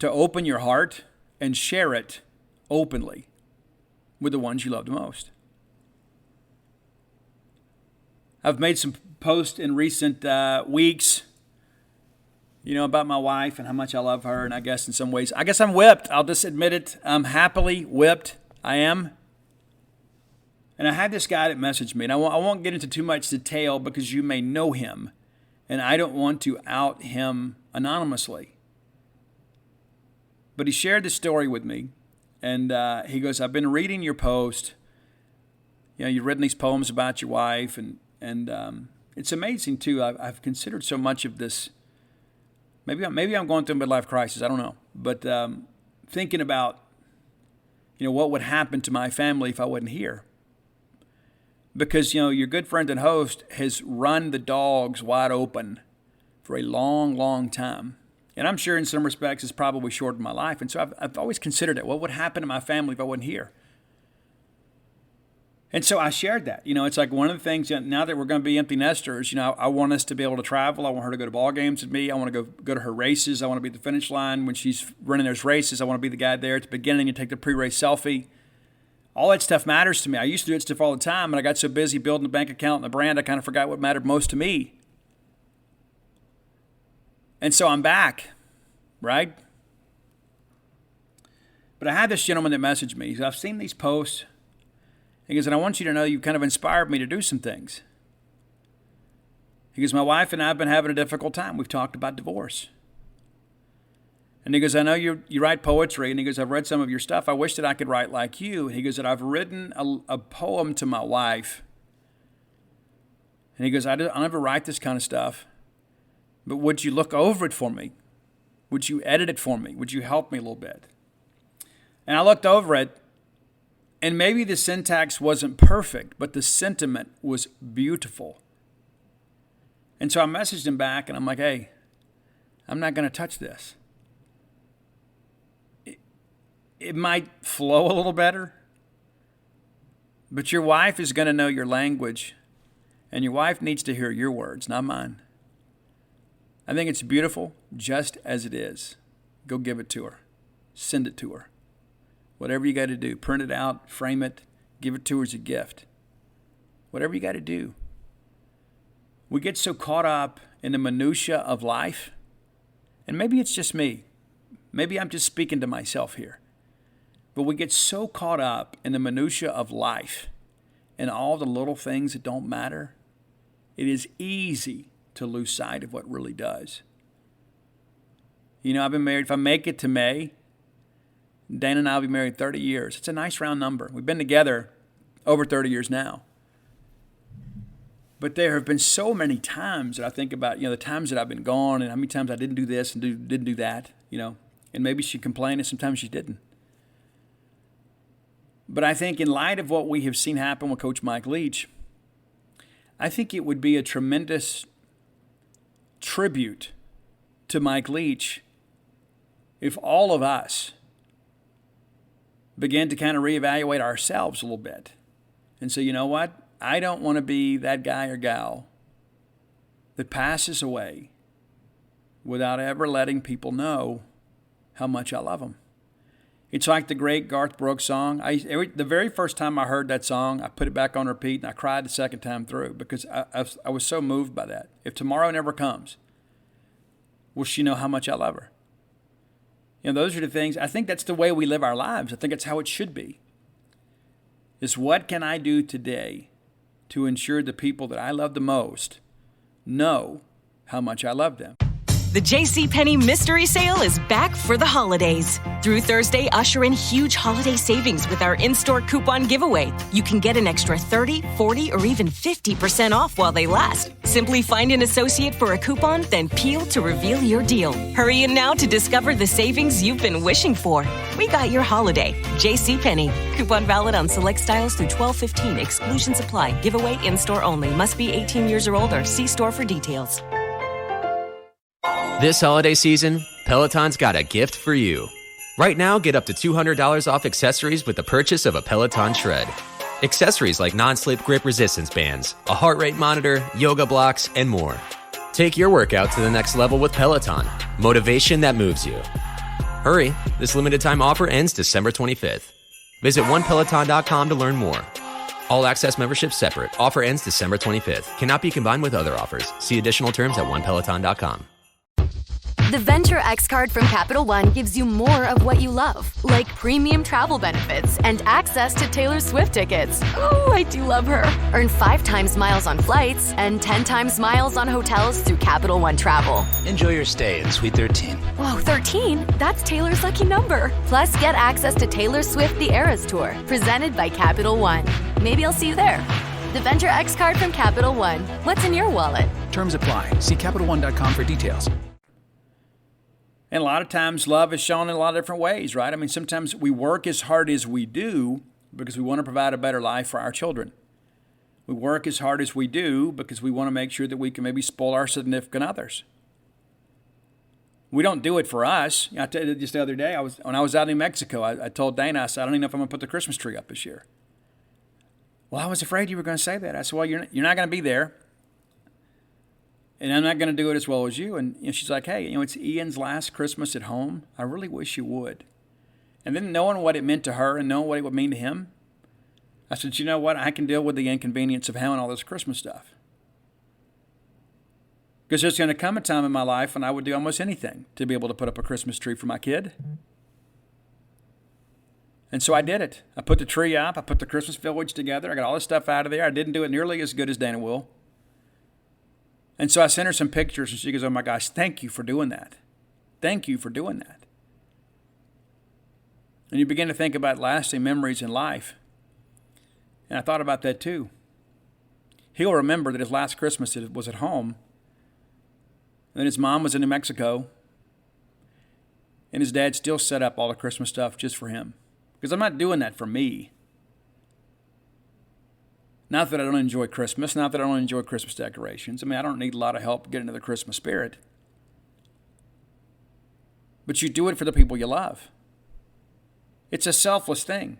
[SPEAKER 3] to open your heart and share it openly with the ones you love the most. I've made some posts in recent weeks, about my wife and how much I love her. And I guess in some ways, I'm whipped. I'll just admit it. I'm happily whipped. I am. And I had this guy that messaged me, and I won't get into too much detail because you may know him, and I don't want to out him anonymously. But he shared this story with me, and he goes, I've been reading your post. You've written these poems about your wife, and it's amazing, too. I've considered so much of this. Maybe I'm going through a midlife crisis. I don't know. But thinking about, what would happen to my family if I wasn't here. Because, your good friend and host has run the dogs wide open for a long, long time. And I'm sure in some respects it's probably shortened my life. And so I've always considered it. What would happen to my family if I wasn't here? And so I shared that. It's like one of the things, now that we're going to be empty nesters, I want us to be able to travel. I want her to go to ball games with me. I want to go to her races. I want to be at the finish line when she's running those races. I want to be the guy there at the beginning and take the pre-race selfie. All that stuff matters to me. I used to do that stuff all the time, and I got so busy building a bank account and the brand, I kind of forgot what mattered most to me. And so I'm back, right? But I had this gentleman that messaged me. He said, I've seen these posts. He goes, and I want you to know you kind of inspired me to do some things. He goes, my wife and I have been having a difficult time. We've talked about divorce. And he goes, I know you write poetry. And he goes, I've read some of your stuff. I wish that I could write like you. And he goes, that I've written a poem to my wife. And he goes, I'll never write this kind of stuff. But would you look over it for me? Would you edit it for me? Would you help me a little bit? And I looked over it. And maybe the syntax wasn't perfect, but the sentiment was beautiful. And so I messaged him back, and I'm like, hey, I'm not going to touch this. It might flow a little better, but your wife is going to know your language, and your wife needs to hear your words, not mine. I think it's beautiful just as it is. Go give it to her. Send it to her. Whatever you got to do, print it out, frame it, give it to her as a gift. Whatever you got to do. We get so caught up in the minutia of life, and maybe it's just me. Maybe I'm just speaking to myself here. But we get so caught up in the minutia of life and all the little things that don't matter. It is easy to lose sight of what really does. I've been married. If I make it to May, Dana and I will be married 30 years. It's a nice round number. We've been together over 30 years now. But there have been so many times that I think about, the times that I've been gone and how many times I didn't do this and didn't do that, and maybe she complained and sometimes she didn't. But I think in light of what we have seen happen with Coach Mike Leach, I think it would be a tremendous tribute to Mike Leach if all of us begin to kind of reevaluate ourselves a little bit and say, you know what? I don't want to be that guy or gal that passes away without ever letting people know how much I love them. It's like the great Garth Brooks song. The very first time I heard that song, I put it back on repeat, and I cried the second time through because I was so moved by that. If tomorrow never comes, will she know how much I love her? Those are the things. I think that's the way we live our lives. I think it's how it should be. Is what can I do today to ensure the people that I love the most know how much I love them?
[SPEAKER 2] The JCPenney Mystery Sale is back for the holidays. Through Thursday, usher in huge holiday savings with our in-store coupon giveaway. You can get an extra 30, 40, or even 50% off while they last. Simply find an associate for a coupon, then peel to reveal your deal. Hurry in now to discover the savings you've been wishing for. We got your holiday. JCPenney. Coupon valid on select styles through 12/15. Exclusions apply. Giveaway in-store only. Must be 18 years or older. See store for details.
[SPEAKER 4] This holiday season, Peloton's got a gift for you. Right now, get up to $200 off accessories with the purchase of a Peloton Shred. Accessories like non-slip grip resistance bands, a heart rate monitor, yoga blocks, and more. Take your workout to the next level with Peloton. Motivation that moves you. Hurry, this limited time offer ends December 25th. Visit onepeloton.com to learn more. All access membership separate. Offer ends December 25th. Cannot be combined with other offers. See additional terms at onepeloton.com.
[SPEAKER 5] The Venture X card from Capital One gives you more of what you love, like premium travel benefits and access to Taylor Swift tickets. Oh, I do love her. Earn 5 times miles on flights and 10 times miles on hotels through Capital One Travel.
[SPEAKER 6] Enjoy your stay in Suite 13.
[SPEAKER 5] Whoa, 13? That's Taylor's lucky number. Plus, get access to Taylor Swift The Eras Tour, presented by Capital One. Maybe I'll see you there. The Venture X card from Capital One. What's in your wallet?
[SPEAKER 6] Terms apply. See CapitalOne.com for details.
[SPEAKER 3] And a lot of times love is shown in a lot of different ways, right? I mean, sometimes we work as hard as we do because we want to provide a better life for our children. We work as hard as we do because we want to make sure that we can maybe spoil our significant others. We don't do it for us. I tell you, just the other day, when I was out in New Mexico, I told Dana, I said, I don't even know if I'm going to put the Christmas tree up this year. Well, I was afraid you were going to say that. I said, well, you're not going to be there. And I'm not going to do it as well as you. And she's like, hey, it's Ian's last Christmas at home. I really wish you would. And then knowing what it meant to her and knowing what it would mean to him, I said, you know what? I can deal with the inconvenience of having all this Christmas stuff. Because there's going to come a time in my life when I would do almost anything to be able to put up a Christmas tree for my kid. And so I did it. I put the tree up. I put the Christmas village together. I got all this stuff out of there. I didn't do it nearly as good as Dana will. And so I sent her some pictures, and she goes, oh, my gosh, thank you for doing that. Thank you for doing that. And you begin to think about lasting memories in life. And I thought about that too. He'll remember that his last Christmas was at home. And then his mom was in New Mexico. And his dad still set up all the Christmas stuff just for him. Because I'm not doing that for me. Not that I don't enjoy Christmas, not that I don't enjoy Christmas decorations. I mean, I don't need a lot of help getting into the Christmas spirit. But you do it for the people you love. It's a selfless thing.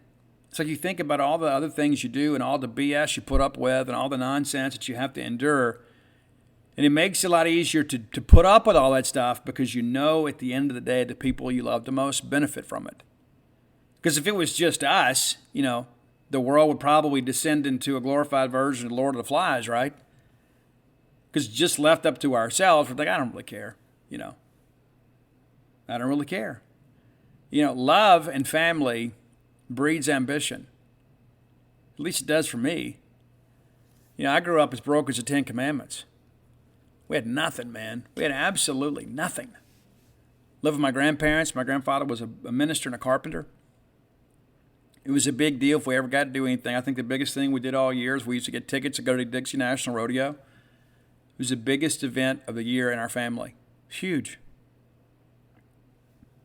[SPEAKER 3] It's like you think about all the other things you do and all the BS you put up with and all the nonsense that you have to endure. And it makes it a lot easier to put up with all that stuff because you know at the end of the day the people you love the most benefit from it. Because if it was just us, the world would probably descend into a glorified version of Lord of the Flies, right? Because just left up to ourselves, we're like, I don't really care, I don't really care. Love and family breeds ambition. At least it does for me. I grew up as broke as the Ten Commandments. We had nothing, man. We had absolutely nothing. Lived with my grandparents. My grandfather was a minister and a carpenter. It was a big deal if we ever got to do anything. I think the biggest thing we did all year is we used to get tickets to go to Dixie National Rodeo. It was the biggest event of the year in our family. It's huge.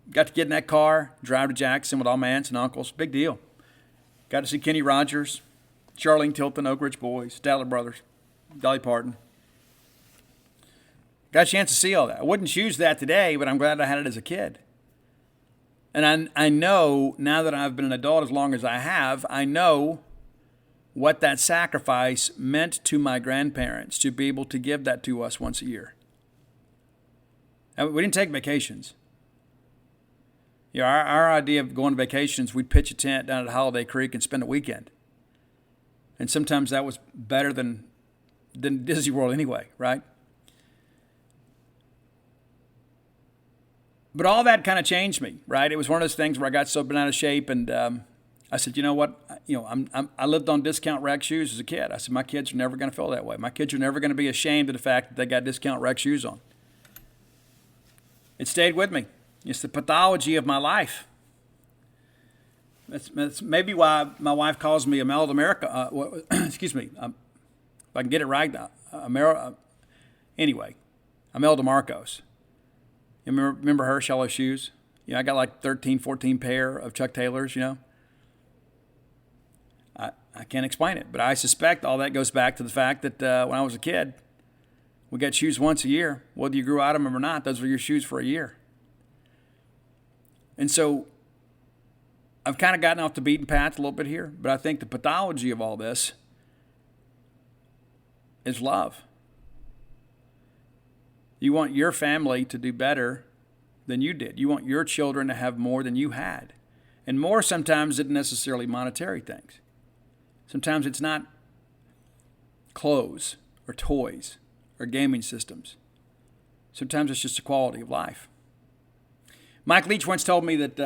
[SPEAKER 3] Got to get in that car, drive to Jackson with all my aunts and uncles. Big deal. Got to see Kenny Rogers, Charlene Tilton, Oak Ridge Boys, Statler Brothers, Dolly Parton. Got a chance to see all that. I wouldn't choose that today, but I'm glad I had it as a kid. And I know now that I've been an adult as long as I have, I know what that sacrifice meant to my grandparents to be able to give that to us once a year. And we didn't take vacations. You know, our idea of going to vacations, we'd pitch a tent down at Holiday Creek and spend a weekend. And sometimes that was better than Disney World anyway, right? But all that kind of changed me, right? It was one of those things where I got so bent out of shape, and I said, you know what? I lived on discount rec shoes as a kid. I said, my kids are never going to feel that way. My kids are never going to be ashamed of the fact that they got discount rec shoes on. It stayed with me. It's the pathology of my life. That's maybe why my wife calls me a Mel America. Excuse me. If I can get it right, anyway, Imelda Marcos. You remember her, Shallow Shoes? You know, I got like 13, 14 pair of Chuck Taylors, you know. I can't explain it, but I suspect all that goes back to the fact that when I was a kid, we got shoes once a year. Whether you grew out of them or not, those were your shoes for a year. And so I've kind of gotten off the beaten path a little bit here, but I think the pathology of all this is love. You want your family to do better than you did. You want your children to have more than you had. And more sometimes isn't necessarily monetary things. Sometimes it's not clothes or toys or gaming systems. Sometimes it's just the quality of life. Mike Leach once told me that,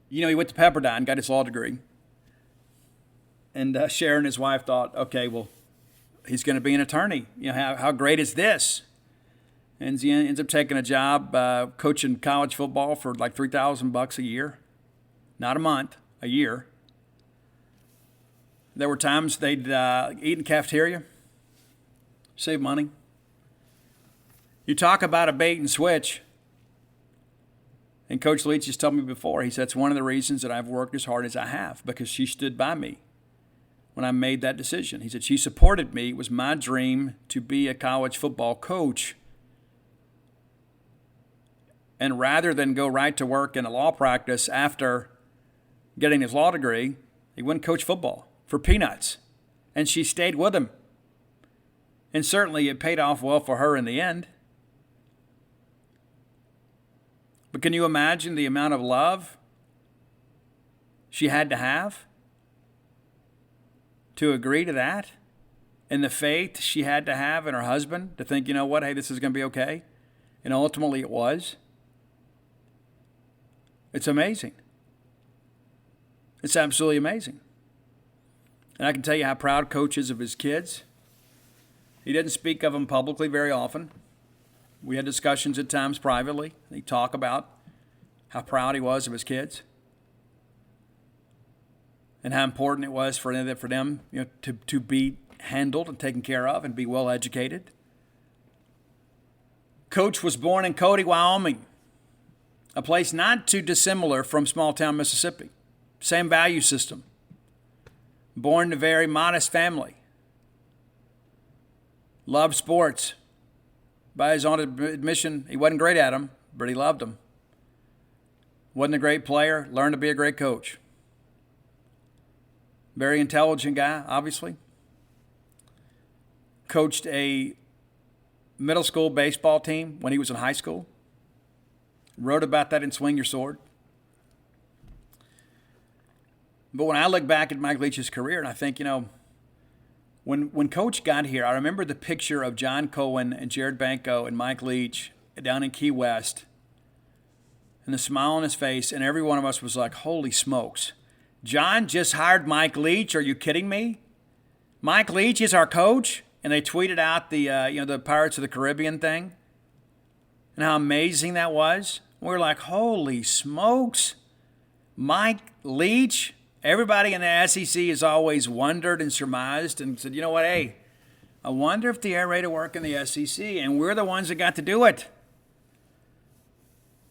[SPEAKER 3] he went to Pepperdine, got his law degree. And Sharon, his wife, thought, okay, well, he's going to be an attorney. You know, how great is this? And he ends up taking a job coaching college football for like $3,000 a year. Not a month, a year. There were times they'd eat in cafeteria, save money. You talk about a bait and switch. And Coach Leach has told me before, he said, it's one of the reasons that I've worked as hard as I have, because she stood by me when I made that decision. He said, she supported me. It was my dream to be a college football coach. And rather than go right to work in a law practice after getting his law degree, he went and coached football for peanuts. And she stayed with him. And certainly it paid off well for her in the end. But can you imagine the amount of love she had to have to agree to that? And the faith she had to have in her husband to think, you know what, hey, this is going to be okay. And ultimately it was. It's amazing. It's absolutely amazing. And I can tell you how proud Coach is of his kids. He didn't speak of them publicly very often. We had discussions at times privately. He'd talk about how proud he was of his kids and how important it was for them, to be handled and taken care of and be well educated. Coach was born in Cody, Wyoming, a place not too dissimilar from small-town Mississippi. Same value system. Born to a very modest family. Loved sports. By his own admission, he wasn't great at them, but he loved them. Wasn't a great player, learned to be a great coach. Very intelligent guy, obviously. Coached a middle school baseball team when he was in high school. Wrote about that in Swing Your Sword. But when I look back at Mike Leach's career, and I think, when Coach got here, I remember the picture of John Cohen and Jared Banco and Mike Leach down in Key West, and the smile on his face, and every one of us was like, holy smokes. John just hired Mike Leach. Are you kidding me? Mike Leach is our coach? And they tweeted out the Pirates of the Caribbean thing and how amazing that was. We were like, holy smokes. Mike Leach? Everybody in the SEC has always wondered and surmised and said, you know what, hey, I wonder if the air raid will work in the SEC, and we're the ones that got to do it.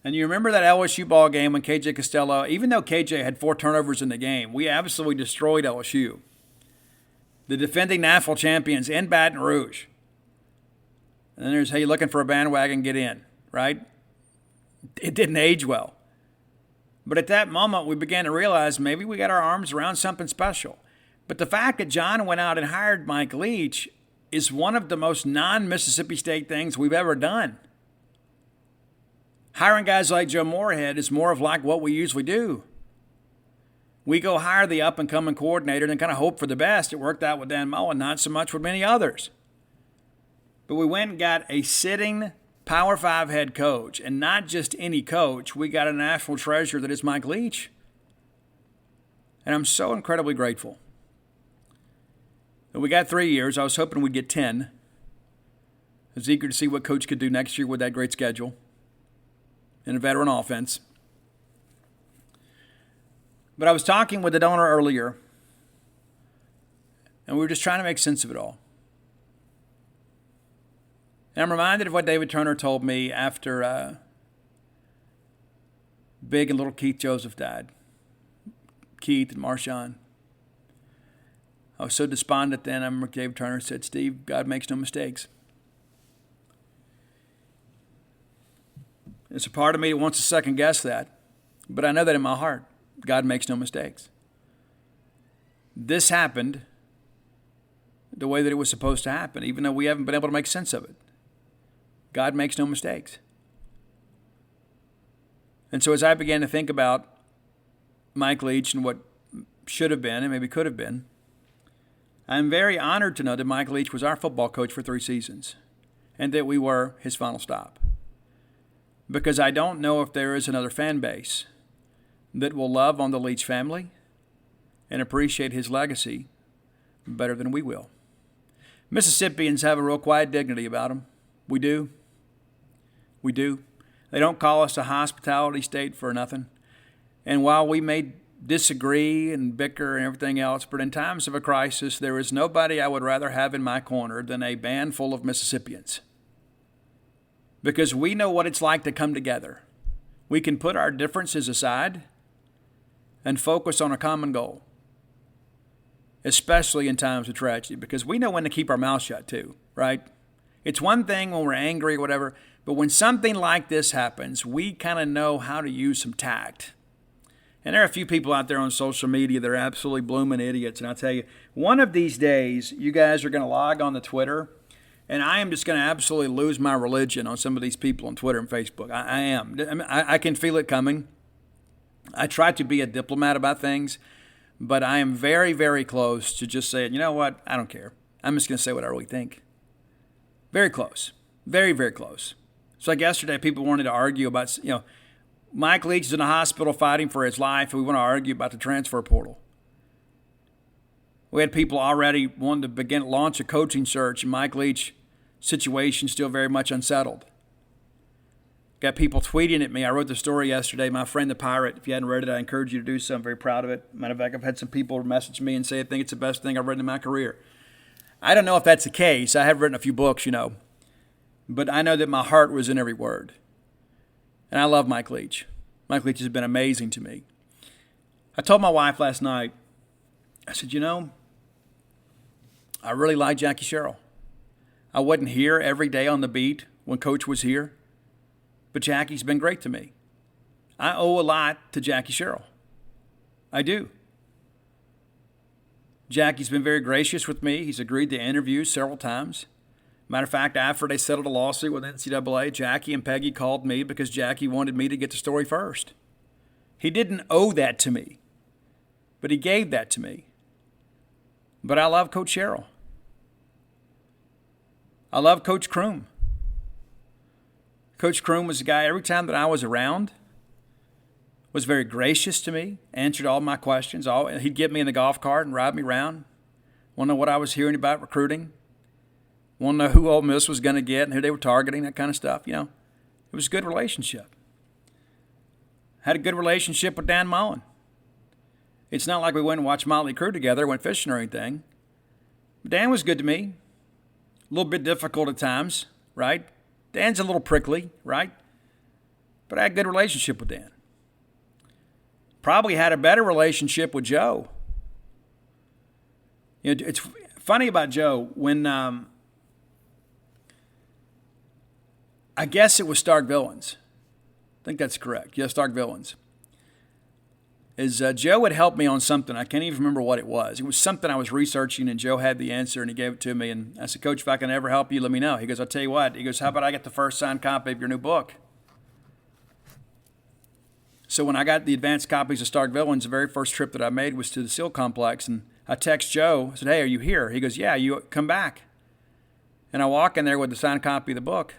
[SPEAKER 3] And you remember that LSU ball game when KJ Costello, even though KJ had 4 turnovers in the game, we absolutely destroyed LSU. The defending national champions in Baton Rouge. And then there's, hey, you looking for a bandwagon, get in, right? It didn't age well. But at that moment, we began to realize maybe we got our arms around something special. But the fact that John went out and hired Mike Leach is one of the most non-Mississippi State things we've ever done. Hiring guys like Joe Moorhead is more of like what we usually do. We go hire the up-and-coming coordinator and kind of hope for the best. It worked out with Dan Mullen, not so much with many others. But we went and got a sitting Power 5 head coach, and not just any coach. We got a national treasure that is Mike Leach. And I'm so incredibly grateful. We got 3 years. I was hoping we'd get 10. I was eager to see what Coach could do next year with that great schedule and a veteran offense. But I was talking with the donor earlier, and we were just trying to make sense of it all. And I'm reminded of what David Turner told me after Big and Little Keith Joseph died. Keith and Marshawn. I was so despondent then. I remember David Turner said, "Steve, God makes no mistakes." There's a part of me that wants to second guess that, but I know that in my heart, God makes no mistakes. This happened the way that it was supposed to happen, even though we haven't been able to make sense of it. God makes no mistakes. And so as I began to think about Mike Leach and what should have been and maybe could have been, I'm very honored to know that Mike Leach was our football coach for 3 seasons and that we were his final stop. Because I don't know if there is another fan base that will love on the Leach family and appreciate his legacy better than we will. Mississippians have a real quiet dignity about them. We do. We do. They don't call us a hospitality state for nothing. And while we may disagree and bicker and everything else, but in times of a crisis, there is nobody I would rather have in my corner than a band full of Mississippians. Because we know what it's like to come together. We can put our differences aside and focus on a common goal, especially in times of tragedy, because we know when to keep our mouth shut too, right? It's one thing when we're angry or whatever, but when something like this happens, we kind of know how to use some tact. And there are a few people out there on social media that are absolutely blooming idiots. And I'll tell you, one of these days, you guys are going to log on to Twitter, and I am just going to absolutely lose my religion on some of these people on Twitter and Facebook. I am. I can feel it coming. I try to be a diplomat about things, but I am very, very close to just saying, you know what, I don't care. I'm just going to say what I really think. Very close. Very, very close. So like yesterday, people wanted to argue about, Mike Leach is in a hospital fighting for his life, and we want to argue about the transfer portal. We had people already wanting to launch a coaching search, and Mike Leach situation still very much unsettled. Got people tweeting at me. I wrote the story yesterday. My friend the Pirate, if you hadn't read it, I encourage you to do so. I'm very proud of it. Matter of fact, I've had some people message me and say I think it's the best thing I've written in my career. I don't know if that's the case. I have written a few books, but I know that my heart was in every word. And I love Mike Leach. Mike Leach has been amazing to me. I told my wife last night, I said, I really like Jackie Sherrill. I wasn't here every day on the beat when Coach was here, but Jackie's been great to me. I owe a lot to Jackie Sherrill. I do. Jackie's been very gracious with me. He's agreed to interviews several times. Matter of fact, after they settled a lawsuit with NCAA, Jackie and Peggy called me because Jackie wanted me to get the story first. He didn't owe that to me, but he gave that to me. But I love Coach Sherrill. I love Coach Kroom. Coach Kroom was a guy every time that I was around was very gracious to me, answered all my questions. He'd get me in the golf cart and ride me around. Want to know what I was hearing about recruiting. Want to know who Ole Miss was going to get and who they were targeting, that kind of stuff. It was a good relationship. Had a good relationship with Dan Mullen. It's not like we went and watched Motley Crue together, went fishing or anything. But Dan was good to me. A little bit difficult at times, right? Dan's a little prickly, right? But I had a good relationship with Dan. Probably had a better relationship with Joe. It's funny about Joe. When I guess it was Stark Villains. I think that's correct. Yes, Stark Villains. is Joe had helped me on something. I can't even remember what it was. It was something I was researching, and Joe had the answer, and he gave it to me. And I said, Coach, if I can ever help you, let me know. He goes, I'll tell you what. He goes, how about I get the first signed copy of your new book? So when I got the advanced copies of Stark Villains, the very first trip that I made was to the SEAL complex, and I text Joe. I said, hey, are you here? He goes, yeah, you come back. And I walk in there with the signed copy of the book.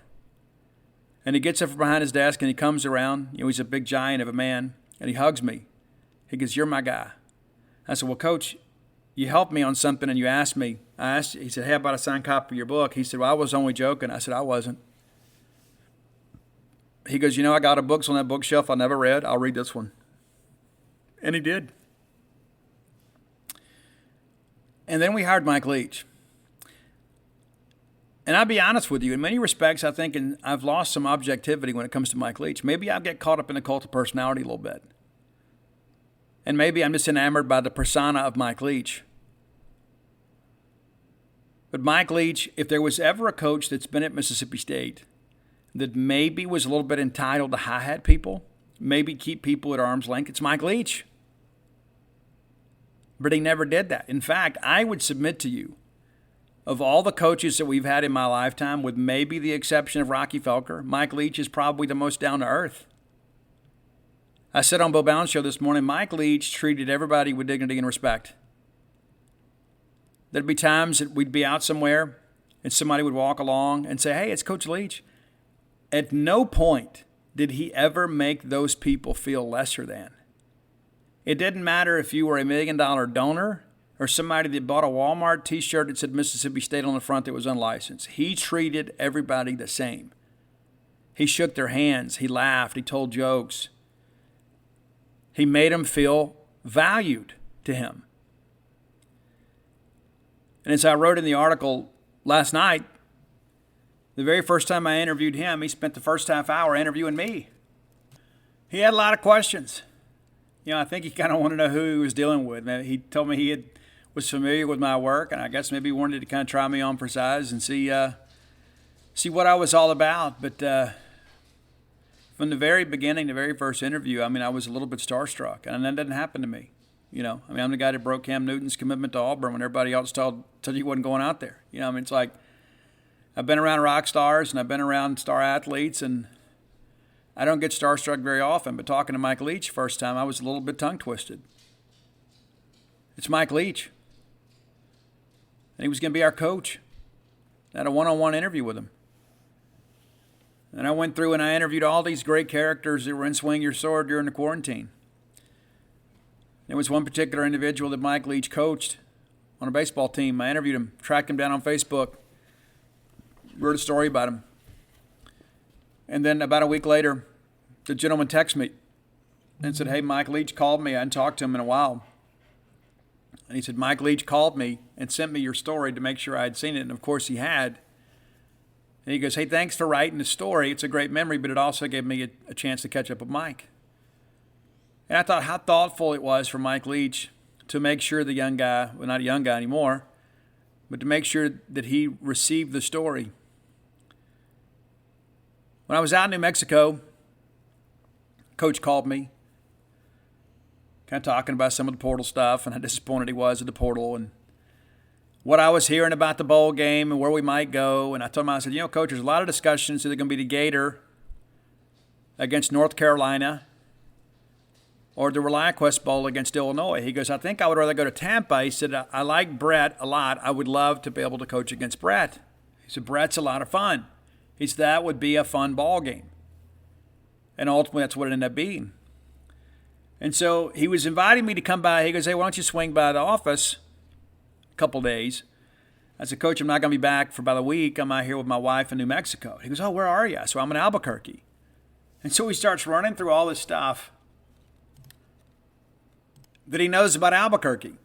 [SPEAKER 3] And he gets up from behind his desk, and he comes around. He's a big giant of a man, and he hugs me. He goes, you're my guy. I said, well, Coach, you helped me on something, and you asked me. He said, hey, how about a signed copy of your book? He said, well, I was only joking. I said, I wasn't. He goes, I got a books on that bookshelf I never read. I'll read this one. And he did. And then we hired Mike Leach. And I'll be honest with you, in many respects, I think I've lost some objectivity when it comes to Mike Leach. Maybe I get caught up in the cult of personality a little bit. And maybe I'm just enamored by the persona of Mike Leach. But Mike Leach, if there was ever a coach that's been at Mississippi State that maybe was a little bit entitled to hi-hat people, maybe keep people at arm's length, it's Mike Leach. But he never did that. In fact, I would submit to you, of all the coaches that we've had in my lifetime, with maybe the exception of Rocky Felker, Mike Leach is probably the most down-to-earth. I said on Bo Bounds' show this morning, Mike Leach treated everybody with dignity and respect. There'd be times that we'd be out somewhere and somebody would walk along and say, hey, it's Coach Leach. At no point did he ever make those people feel lesser than. It didn't matter if you were $1 million donor or somebody that bought a Walmart t-shirt that said Mississippi State on the front that was unlicensed. He treated everybody the same. He shook their hands. He laughed. He told jokes. He made them feel valued to him. And as I wrote in the article last night, the very first time I interviewed him, he spent the first half hour interviewing me. He had a lot of questions. I think he kind of wanted to know who he was dealing with. He told me he was familiar with my work, and I guess maybe he wanted to kind of try me on for size and see what I was all about. But from the very beginning, the very first interview, I was a little bit starstruck, and that didn't happen to me. I'm the guy that broke Cam Newton's commitment to Auburn when everybody else told you he wasn't going out there. It's like I've been around rock stars and I've been around star athletes, and I don't get starstruck very often. But talking to Mike Leach first time, I was a little bit tongue-twisted. It's Mike Leach. And he was going to be our coach. I had a one-on-one interview with him. And I went through and I interviewed all these great characters that were in Swing Your Sword during the quarantine. There was one particular individual that Mike Leach coached on a baseball team. I interviewed him, tracked him down on Facebook, wrote a story about him. And then about a week later, the gentleman texted me and said, hey, Mike Leach called me. I hadn't talked to him in a while. And he said, Mike Leach called me and sent me your story to make sure I had seen it. And, of course, he had. And he goes, hey, thanks for writing the story. It's a great memory, but it also gave me a chance to catch up with Mike. And I thought how thoughtful it was for Mike Leach to make sure the young guy, well, not a young guy anymore, but to make sure that he received the story. When I was out in New Mexico, Coach called me, kind of talking about some of the portal stuff and how disappointed he was at the portal and what I was hearing about the bowl game and where we might go. And I told him, I said, Coach, there's a lot of discussions. Either going to be the Gator against North Carolina or the ReliaQuest Bowl against Illinois. He goes, I think I would rather go to Tampa. He said, I like Brett a lot. I would love to be able to coach against Brett. He said, Brett's a lot of fun. He said, that would be a fun ball game. And ultimately, that's what it ended up being. And so he was inviting me to come by. He goes, hey, why don't you swing by the office a couple days? I said, Coach, I'm not going to be back for about a week. I'm out here with my wife in New Mexico. He goes, oh, where are you? So I'm in Albuquerque. And so he starts running through all this stuff that he knows about Albuquerque.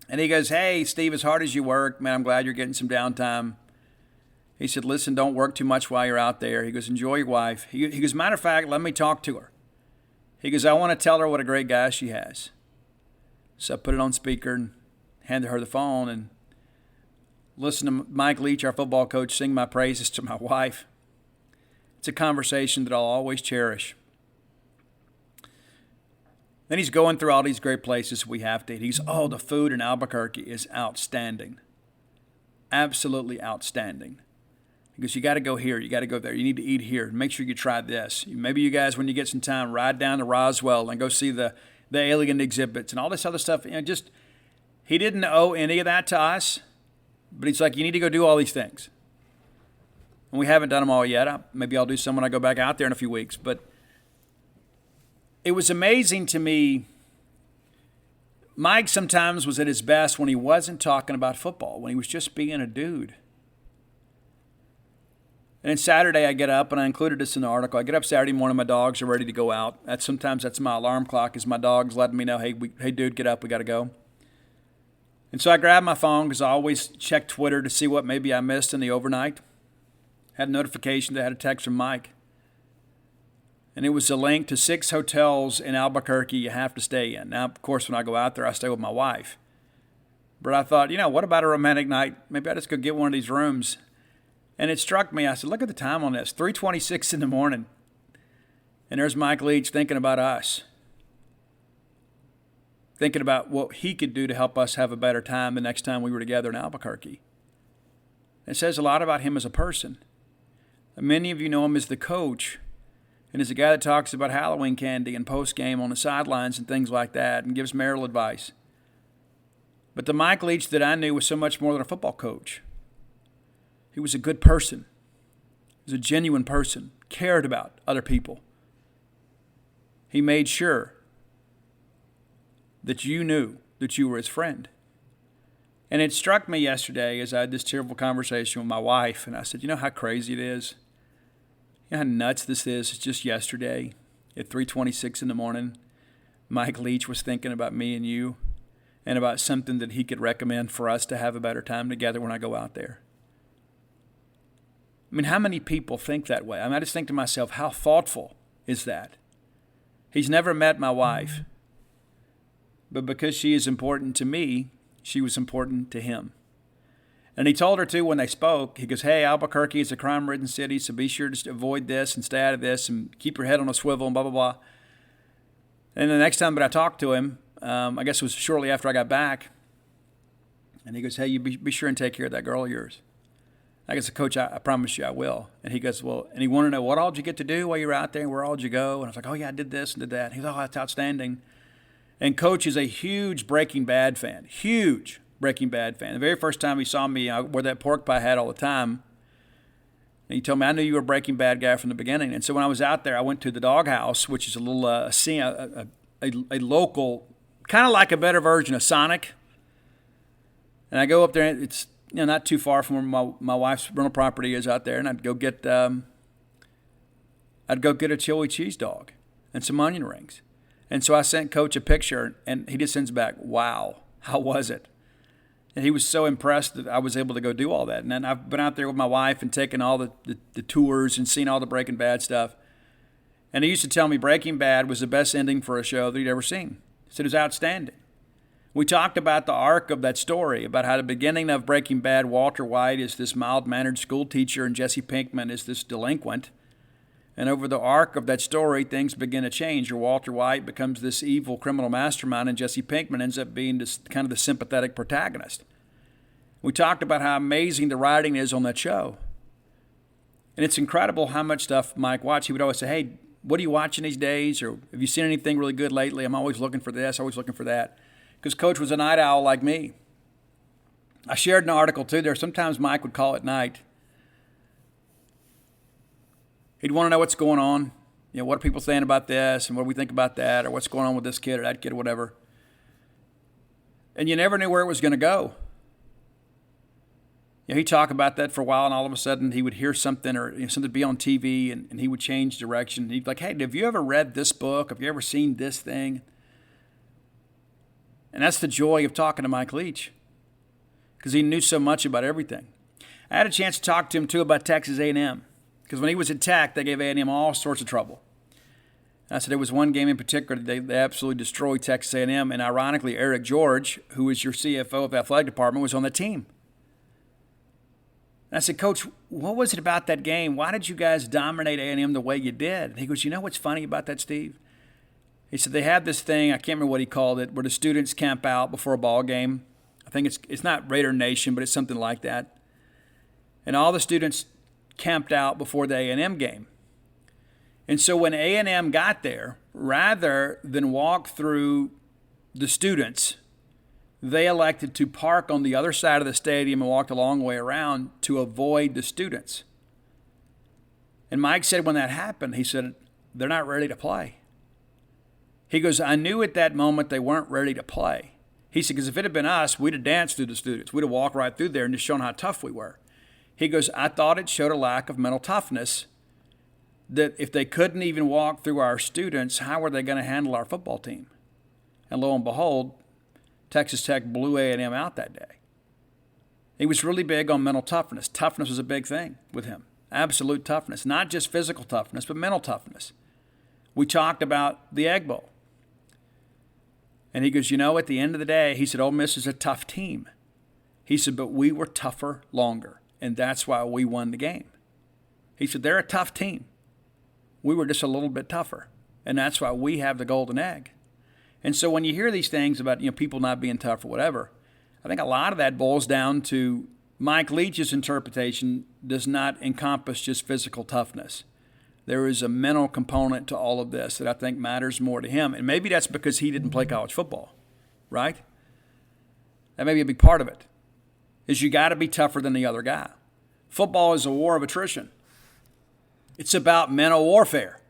[SPEAKER 3] And he goes, hey, Steve, as hard as you work, man, I'm glad you're getting some downtime. He said, listen, don't work too much while you're out there. He goes, enjoy your wife. He goes, matter of fact, let me talk to her. He goes, I want to tell her what a great guy she has. So I put it on speaker and handed her the phone and listened to Mike Leach, our football coach, sing my praises to my wife. It's a conversation that I'll always cherish. Then he's going through all these great places we have to eat. He's, the food in Albuquerque is outstanding. Absolutely outstanding. He goes, you got to go here. You got to go there. You need to eat here. Make sure you try this. Maybe you guys, when you get some time, ride down to Roswell and go see the alien exhibits and all this other stuff. He didn't owe any of that to us, but he's like, you need to go do all these things. And we haven't done them all yet. Maybe I'll do some when I go back out there in a few weeks. But it was amazing to me. Mike sometimes was at his best when he wasn't talking about football, when he was just being a dude. And then Saturday I get up, and I included this in the article. I get up Saturday morning, my dogs are ready to go out. Sometimes that's my alarm clock, is my dogs letting me know, hey dude, get up, we got to go. And so I grabbed my phone because I always check Twitter to see what maybe I missed in the overnight. Had a notification that I had a text from Mike. And it was a link to 6 hotels in Albuquerque you have to stay in. Now, of course, when I go out there, I stay with my wife. But I thought, what about a romantic night? Maybe I just go get one of these rooms. And it struck me. I said, look at the time on this, 3:26 in the morning. And there's Mike Leach thinking about us. Thinking about what he could do to help us have a better time the next time we were together in Albuquerque. It says a lot about him as a person. Many of you know him as the coach. And as a guy that talks about Halloween candy and post-game on the sidelines and things like that and gives marital advice. But the Mike Leach that I knew was so much more than a football coach. He was a good person. He was a genuine person, cared about other people. He made sure that you knew that you were his friend. And it struck me yesterday as I had this terrible conversation with my wife, and I said, you know how crazy it is? You know how nuts this is? It's just yesterday at 3:26 in the morning, Mike Leach was thinking about me and you and about something that he could recommend for us to have a better time together when I go out there. I mean, how many people think that way? I just think to myself, how thoughtful is that? He's never met my wife, but because she is important to me, she was important to him. And he told her, too, when they spoke, he goes, hey, Albuquerque is a crime-ridden city, so be sure to avoid this and stay out of this and keep your head on a swivel and blah, blah, blah. And the next time that I talked to him, I guess it was shortly after I got back, and he goes, hey, you be sure and take care of that girl of yours. I guess, Coach, I promise you I will. And he goes, well, and he wanted to know, what all did you get to do while you were out there? Where all did you go? And I was like, oh, yeah, I did this and did that. And he goes, oh, that's outstanding. And Coach is a huge Breaking Bad fan, huge Breaking Bad fan. The very first time he saw me, I wore that pork pie hat all the time. And he told me, I knew you were a Breaking Bad guy from the beginning. And so when I was out there, I went to the Doghouse, which is a little a local, kind of like a better version of Sonic. And I go up there, and it's not too far from where my wife's rental property is out there, and I'd go get a chili cheese dog and some onion rings. And so I sent Coach a picture, and he just sends back, wow, how was it? And he was so impressed that I was able to go do all that. And then I've been out there with my wife and taken all the tours and seen all the Breaking Bad stuff. And he used to tell me Breaking Bad was the best ending for a show that he'd ever seen. He said it was outstanding. We talked about the arc of that story, about how the beginning of Breaking Bad, Walter White is this mild-mannered school teacher and Jesse Pinkman is this delinquent. And over the arc of that story, things begin to change. Your Walter White becomes this evil criminal mastermind, and Jesse Pinkman ends up being this kind of the sympathetic protagonist. We talked about how amazing the writing is on that show. And it's incredible how much stuff Mike watched. He would always say, hey, what are you watching these days? Or have you seen anything really good lately? I'm always looking for this, always looking for that. Because Coach was a night owl like me. I shared an article, too, there. Sometimes Mike would call at night. He'd want to know what's going on. What are people saying about this and what do we think about that, or what's going on with this kid or that kid or whatever. And you never knew where it was going to go. He'd talk about that for a while, and all of a sudden he would hear something or something be on TV, and he would change direction. He'd be like, hey, have you ever read this book? Have you ever seen this thing? And that's the joy of talking to Mike Leach, because he knew so much about everything. I had a chance to talk to him, too, about Texas A&M. Because when he was at Tech, they gave A&M all sorts of trouble. And I said there was one game in particular they absolutely destroyed Texas A&M. And ironically, Eric George, who is your CFO of the athletic department, was on the team. And I said, Coach, what was it about that game? Why did you guys dominate A&M the way you did? And he goes, you know what's funny about that, Steve? He said they have this thing, I can't remember what he called it, where the students camp out before a ball game. I think it's not Raider Nation, but it's something like that. And all the students camped out before the A&M game. And so when A&M got there, rather than walk through the students, they elected to park on the other side of the stadium and walk a long way around to avoid the students. And Mike said when that happened, he said, they're not ready to play. He goes, I knew at that moment they weren't ready to play. He said, because if it had been us, we'd have danced through the students. We'd have walked right through there and just shown how tough we were. He goes, I thought it showed a lack of mental toughness that if they couldn't even walk through our students, how were they going to handle our football team? And lo and behold, Texas Tech blew A&M out that day. He was really big on mental toughness. Toughness was a big thing with him. Absolute toughness. Not just physical toughness, but mental toughness. We talked about the Egg Bowl. And he goes, at the end of the day, he said, Ole Miss is a tough team. He said, but we were tougher longer, and that's why we won the game. He said, they're a tough team. We were just a little bit tougher, and that's why we have the golden egg. And so when you hear these things about people not being tough or whatever, I think a lot of that boils down to Mike Leach's interpretation does not encompass just physical toughness. There is a mental component to all of this that I think matters more to him. And maybe that's because he didn't play college football, right? That may be a big part of it, is you got to be tougher than the other guy. Football is a war of attrition. It's about mental warfare.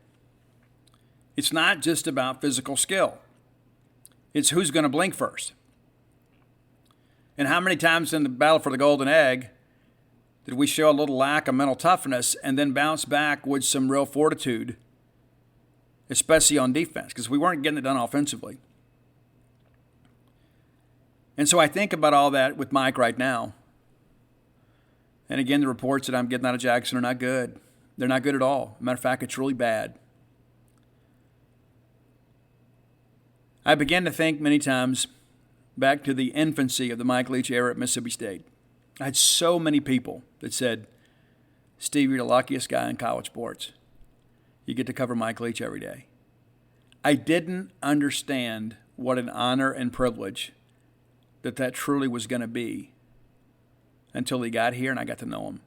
[SPEAKER 3] It's not just about physical skill. It's who's going to blink first. And how many times in the battle for the golden egg did we show a little lack of mental toughness and then bounce back with some real fortitude, especially on defense, because we weren't getting it done offensively. And so I think about all that with Mike right now. And again, the reports that I'm getting out of Jackson are not good. They're not good at all. Matter of fact, it's really bad. I began to think many times back to the infancy of the Mike Leach era at Mississippi State. I had so many people that said, Steve, you're the luckiest guy in college sports. You get to cover Mike Leach every day. I didn't understand what an honor and privilege that truly was going to be until he got here and I got to know him.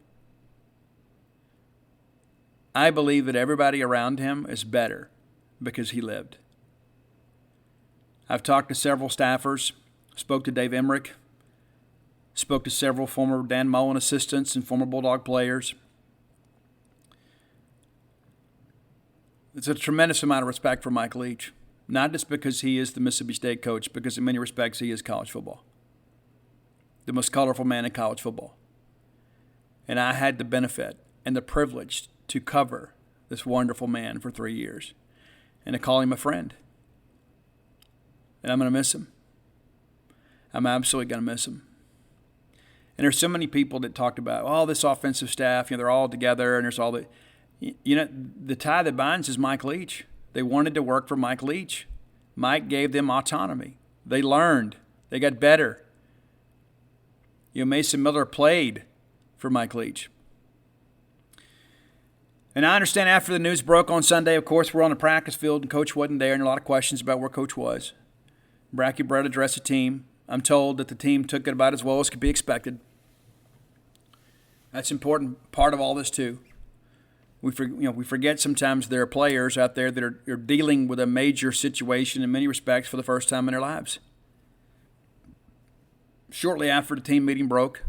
[SPEAKER 3] I believe that everybody around him is better because he lived. I've talked to several staffers, spoke to Dave Emmerich, spoke to several former Dan Mullen assistants and former Bulldog players. It's a tremendous amount of respect for Mike Leach, not just because he is the Mississippi State coach, because in many respects he is college football. The most colorful man in college football. And I had the benefit and the privilege to cover this wonderful man for 3 years and to call him a friend. And I'm going to miss him. I'm absolutely going to miss him. And there's so many people that talked about, this offensive staff, they're all together and there's all the, the tie that binds is Mike Leach. They wanted to work for Mike Leach. Mike gave them autonomy. They learned. They got better. Mason Miller played for Mike Leach. And I understand after the news broke on Sunday, of course, we're on the practice field and Coach wasn't there, and a lot of questions about where Coach was. Bracky Brett addressed the team. I'm told that the team took it about as well as could be expected. That's an important part of all this too. We forget sometimes there are players out there that are dealing with a major situation in many respects for the first time in their lives. Shortly after the team meeting broke,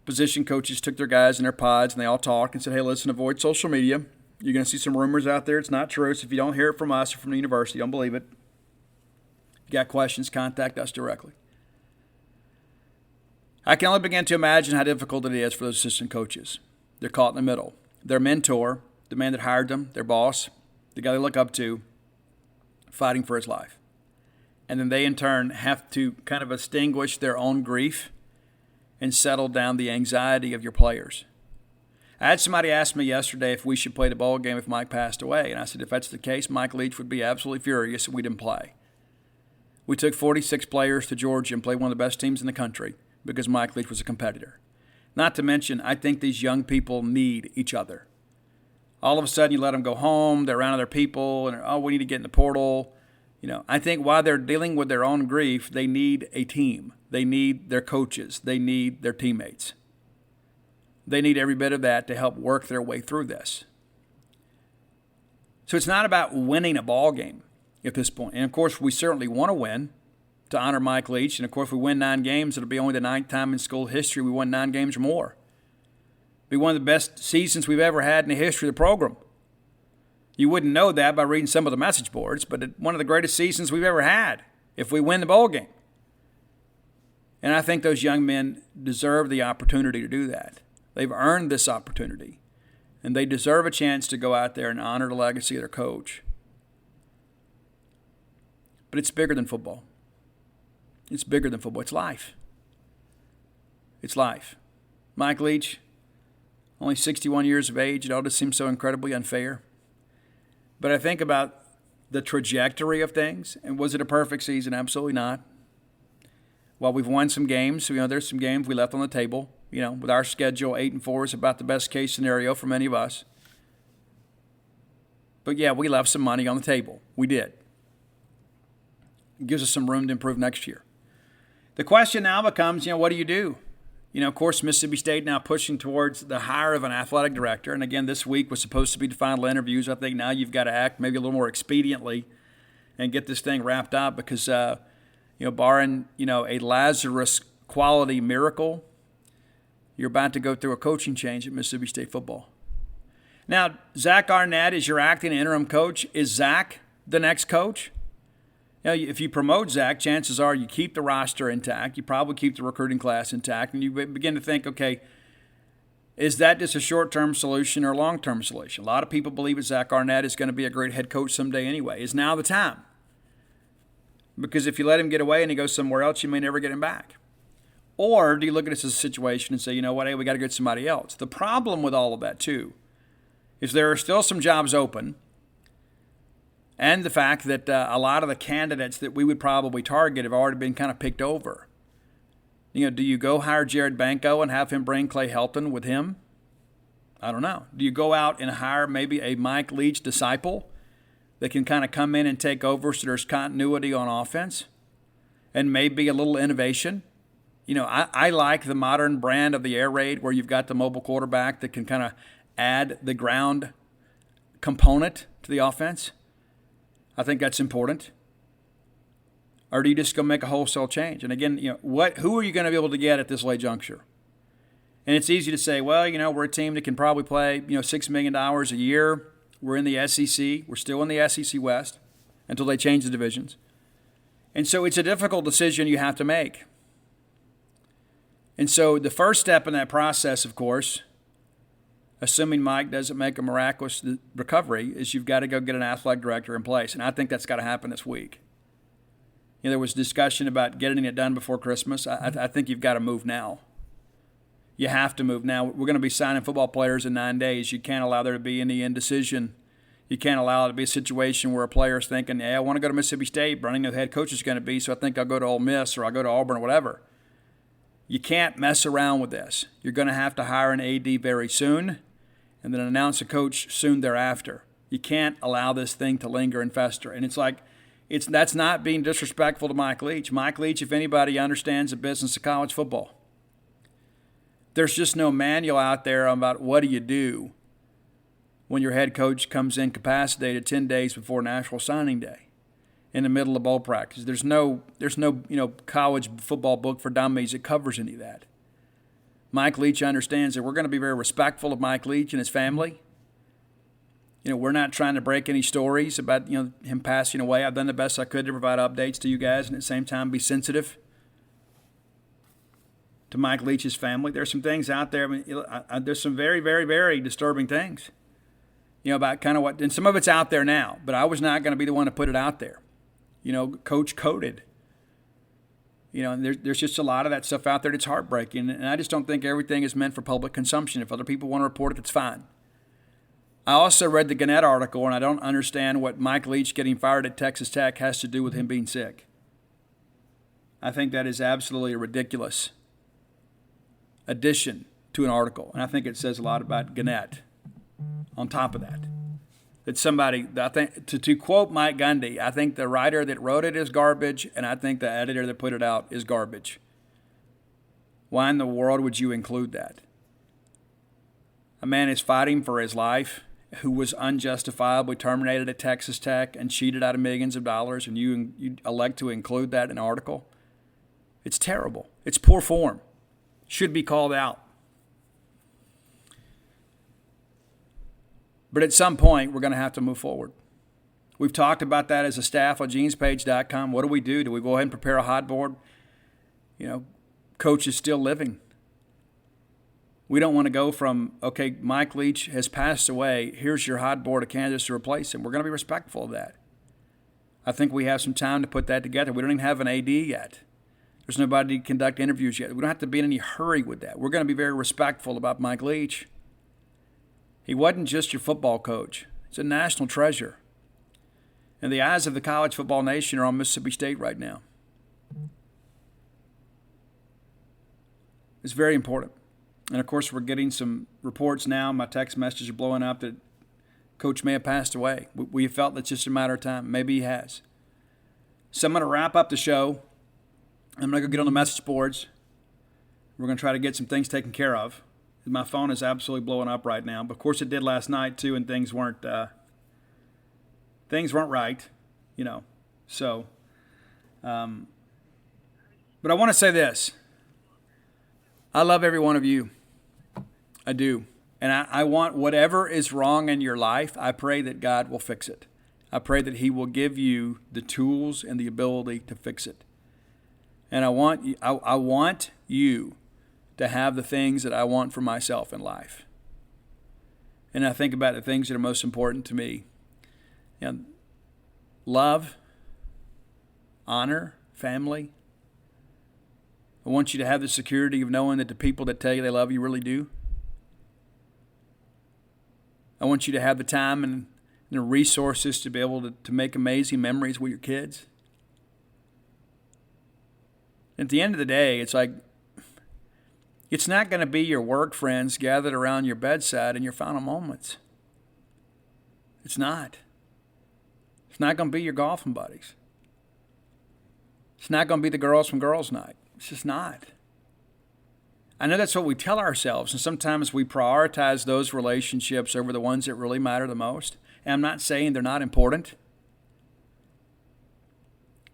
[SPEAKER 3] position coaches took their guys in their pods and they all talked and said, hey, listen, avoid social media. You're going to see some rumors out there. It's not true. So if you don't hear it from us or from the university, don't believe it. If you got questions, contact us directly. I can only begin to imagine how difficult it is for those assistant coaches. They're caught in the middle. Their mentor, the man that hired them, their boss, the guy they look up to, fighting for his life. And then they, in turn, have to kind of extinguish their own grief and settle down the anxiety of your players. I had somebody ask me yesterday if we should play the bowl game if Mike passed away. And I said, if that's the case, Mike Leach would be absolutely furious if we didn't play. We took 46 players to Georgia and played one of the best teams in the country because Mike Leach was a competitor. Not to mention, I think these young people need each other. All of a sudden, you let them go home, they're around other people, and, we need to get in the portal. I think while they're dealing with their own grief, they need a team. They need their coaches. They need their teammates. They need every bit of that to help work their way through this. So it's not about winning a ball game at this point. And, of course, we certainly want to win to honor Mike Leach. And, of course, if we win 9 games, it'll be only the 9th time in school history we won 9 games or more. It'll be one of the best seasons we've ever had in the history of the program. You wouldn't know that by reading some of the message boards, but one of the greatest seasons we've ever had if we win the bowl game. And I think those young men deserve the opportunity to do that. They've earned this opportunity, and they deserve a chance to go out there and honor the legacy of their coach. But it's bigger than football. It's bigger than football. It's life. It's life. Mike Leach, only 61 years of age. It all just seems so incredibly unfair. But I think about the trajectory of things, and was it a perfect season? Absolutely not. While we've won some games, there's some games we left on the table. With our schedule, 8-4 is about the best case scenario for many of us. But yeah, we left some money on the table. We did. It gives us some room to improve next year. The question now becomes, what do you do? Of course, Mississippi State now pushing towards the hire of an athletic director. And again, this week was supposed to be the final interviews. I think now you've got to act maybe a little more expediently and get this thing wrapped up because, barring, a Lazarus quality miracle, you're about to go through a coaching change at Mississippi State football. Now, Zach Arnett is your acting interim coach. Is Zach the next coach? If you promote Zach, chances are you keep the roster intact. You probably keep the recruiting class intact. And you begin to think, okay, is that just a short-term solution or a long-term solution? A lot of people believe that Zach Arnett is going to be a great head coach someday anyway. Is now the time? Because if you let him get away and he goes somewhere else, you may never get him back. Or do you look at this as a situation and say, hey, we got to get somebody else? The problem with all of that, too, is there are still some jobs open. And the fact that a lot of the candidates that we would probably target have already been kind of picked over. Do you go hire Jared Banco and have him bring Clay Helton with him? I don't know. Do you go out and hire maybe a Mike Leach disciple that can kind of come in and take over so there's continuity on offense and maybe a little innovation? I like the modern brand of the air raid where you've got the mobile quarterback that can kind of add the ground component to the offense. I think that's important. Or do you just go make a wholesale change? And again, who are you going to be able to get at this late juncture? And it's easy to say, well, we're a team that can probably play, $6 million a year. We're in the SEC. We're still in the SEC West until they change the divisions. And so it's a difficult decision you have to make. And so the first step in that process, of course, assuming Mike doesn't make a miraculous recovery, is you've got to go get an athletic director in place. And I think that's got to happen this week. There was discussion about getting it done before Christmas. I think you've got to move now. You have to move now. We're going to be signing football players in 9 days. You can't allow there to be any indecision. You can't allow it to be a situation where a player is thinking, I want to go to Mississippi State, but I don't know who the head coach is going to be, so I think I'll go to Ole Miss or I'll go to Auburn or whatever. You can't mess around with this. You're going to have to hire an AD very soon and then announce a coach soon thereafter. You can't allow this thing to linger and fester. And that's not being disrespectful to Mike Leach. Mike Leach, if anybody, understands the business of college football. There's just no manual out there about what do you do when your head coach comes incapacitated 10 days before National Signing Day in the middle of bowl practice. There's no college football book for dummies that covers any of that. Mike Leach understands that we're going to be very respectful of Mike Leach and his family. We're not trying to break any stories about him passing away. I've done the best I could to provide updates to you guys and at the same time be sensitive to Mike Leach's family. There's some things out there. There's some very, very, very disturbing things. About kind of what, and some of it's out there now, but I was not going to be the one to put it out there. Coach coded. And there's just a lot of that stuff out there that's heartbreaking, and I just don't think everything is meant for public consumption. If other people want to report it, that's fine. I also read the Gannett article, and I don't understand what Mike Leach getting fired at Texas Tech has to do with him being sick. I think that is absolutely a ridiculous addition to an article, and I think it says a lot about Gannett on top of that. that somebody, I think, to quote Mike Gundy, I think the writer that wrote it is garbage, and I think the editor that put it out is garbage. Why in the world would you include that? A man is fighting for his life who was unjustifiably terminated at Texas Tech and cheated out of millions of dollars, and you elect to include that in an article? It's terrible. It's poor form. Should be called out. But at some point, we're going to have to move forward. We've talked about that as a staff on genespage.com. What do? Do we go ahead and prepare a hot board? Coach is still living. We don't want to go from, okay, Mike Leach has passed away. Here's your hot board of candidates to replace him. We're going to be respectful of that. I think we have some time to put that together. We don't even have an AD yet. There's nobody to conduct interviews yet. We don't have to be in any hurry with that. We're going to be very respectful about Mike Leach. He wasn't just your football coach. He's a national treasure. And the eyes of the college football nation are on Mississippi State right now. It's very important. And, of course, we're getting some reports now. My text messages are blowing up that Coach may have passed away. We felt that's just a matter of time. Maybe he has. So I'm going to wrap up the show. I'm going to go get on the message boards. We're going to try to get some things taken care of. My phone is absolutely blowing up right now. But, of course, it did last night, too, and things weren't right, So, but I want to say this. I love every one of you. I do. And I want whatever is wrong in your life, I pray that God will fix it. I pray that he will give you the tools and the ability to fix it. And I want you to have the things that I want for myself in life. And I think about the things that are most important to me. Love, honor, family. I want you to have the security of knowing that the people that tell you they love you really do. I want you to have the time and the resources to be able to make amazing memories with your kids. At the end of the day, it's like, it's not going to be your work friends gathered around your bedside in your final moments. It's not. It's not going to be your golfing buddies. It's not going to be the girls from girls' night. It's just not. I know that's what we tell ourselves, and sometimes we prioritize those relationships over the ones that really matter the most. And I'm not saying they're not important.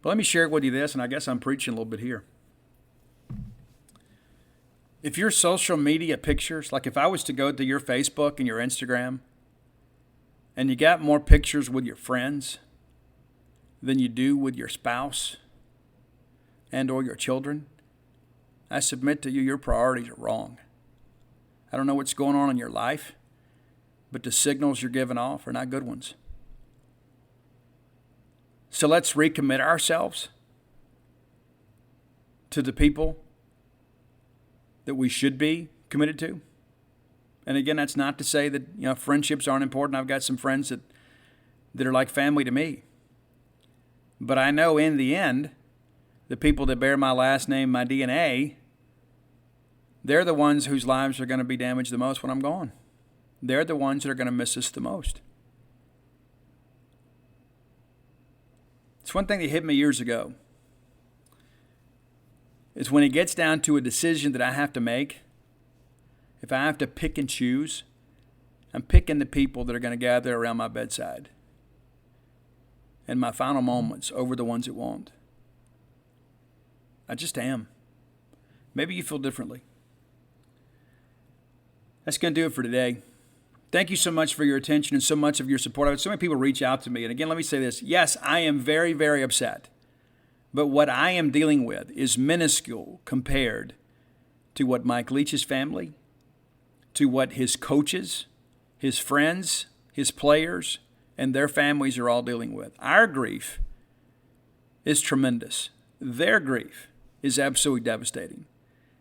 [SPEAKER 3] But let me share with you this, and I guess I'm preaching a little bit here. If your social media pictures, like if I was to go to your Facebook and your Instagram, and you got more pictures with your friends than you do with your spouse and or your children, I submit to you, your priorities are wrong. I don't know what's going on in your life, but the signals you're giving off are not good ones. So let's recommit ourselves to the people that we should be committed to. And again, that's not to say that friendships aren't important. I've got some friends that are like family to me. But I know in the end, the people that bear my last name, my DNA, they're the ones whose lives are going to be damaged the most when I'm gone. They're the ones that are going to miss us the most. It's one thing that hit me years ago. Is when it gets down to a decision that I have to make, if I have to pick and choose, I'm picking the people that are going to gather around my bedside and my final moments over the ones that won't. I just am. Maybe you feel differently. That's going to do it for today. Thank you so much for your attention and so much of your support. I've had so many people reach out to me. And again, let me say this. Yes, I am very, very upset. But what I am dealing with is minuscule compared to what Mike Leach's family, to what his coaches, his friends, his players, and their families are all dealing with. Our grief is tremendous. Their grief is absolutely devastating.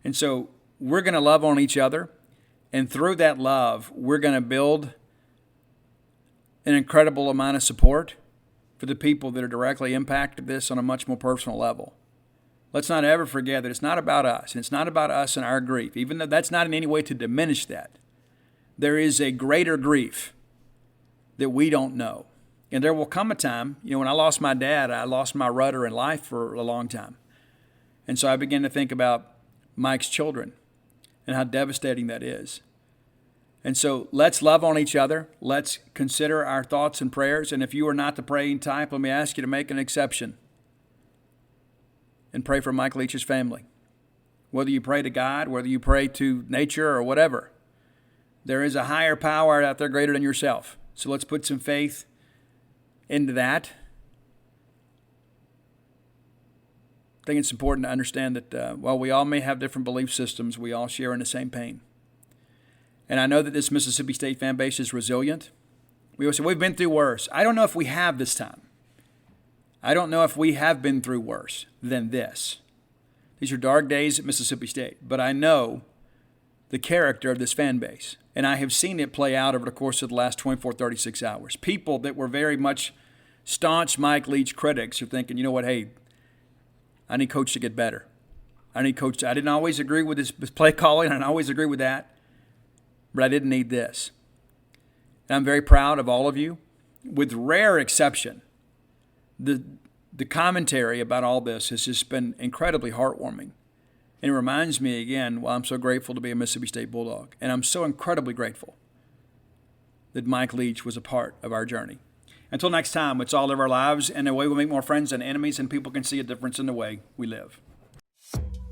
[SPEAKER 3] And so we're going to love on each other. And through that love, we're going to build an incredible amount of support for the people that are directly impacted this on a much more personal level. Let's not ever forget that it's not about us, and it's not about us and our grief, even though that's not in any way to diminish that. There is a greater grief that we don't know. And there will come a time, when I lost my dad, I lost my rudder in life for a long time. And so I began to think about Mike's children and how devastating that is. And so let's love on each other. Let's consider our thoughts and prayers. And if you are not the praying type, let me ask you to make an exception and pray for Mike Leach's family. Whether you pray to God, whether you pray to nature or whatever, there is a higher power out there greater than yourself. So let's put some faith into that. I think it's important to understand that while we all may have different belief systems, we all share in the same pain. And I know that this Mississippi State fan base is resilient. We always say, we've been through worse. I don't know if we have this time. I don't know if we have been through worse than this. These are dark days at Mississippi State. But I know the character of this fan base. And I have seen it play out over the course of the last 24, 36 hours. People that were very much staunch Mike Leach critics are thinking, you know what, hey, I need Coach to get better. I didn't always agree with his play calling. I didn't always agree with that. But I didn't need this. And I'm very proud of all of you. With rare exception, the commentary about all this has just been incredibly heartwarming. And it reminds me again, well, I'm so grateful to be a Mississippi State Bulldog. And I'm so incredibly grateful that Mike Leach was a part of our journey. Until next time, let's all live our lives in a way we make more friends than enemies, and people can see a difference in the way we live.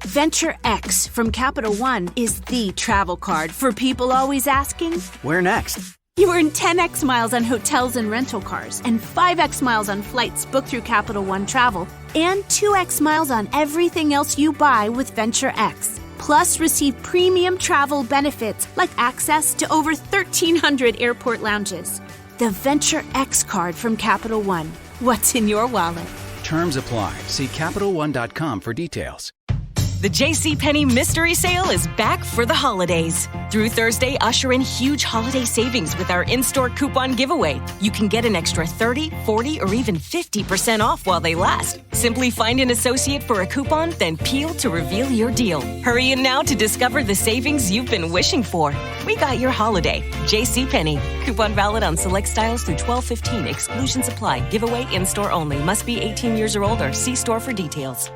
[SPEAKER 7] Venture X from Capital One is the travel card for people always asking,
[SPEAKER 8] where next?
[SPEAKER 7] You earn 10x miles on hotels and rental cars, and 5x miles on flights booked through Capital One Travel, and 2x miles on everything else you buy with Venture X. Plus, receive premium travel benefits like access to over 1,300 airport lounges. The Venture X card from Capital One. What's in your wallet?
[SPEAKER 6] Terms apply. See CapitalOne.com for details.
[SPEAKER 2] The JCPenney Mystery Sale is back for the holidays. Through Thursday, usher in huge holiday savings with our in-store coupon giveaway. You can get an extra 30, 40, or even 50% off while they last. Simply find an associate for a coupon, then peel to reveal your deal. Hurry in now to discover the savings you've been wishing for. We got your holiday. JCPenney. Coupon valid on select styles through 12/15. Exclusions apply. Giveaway in-store only. Must be 18 years or older. See store for details.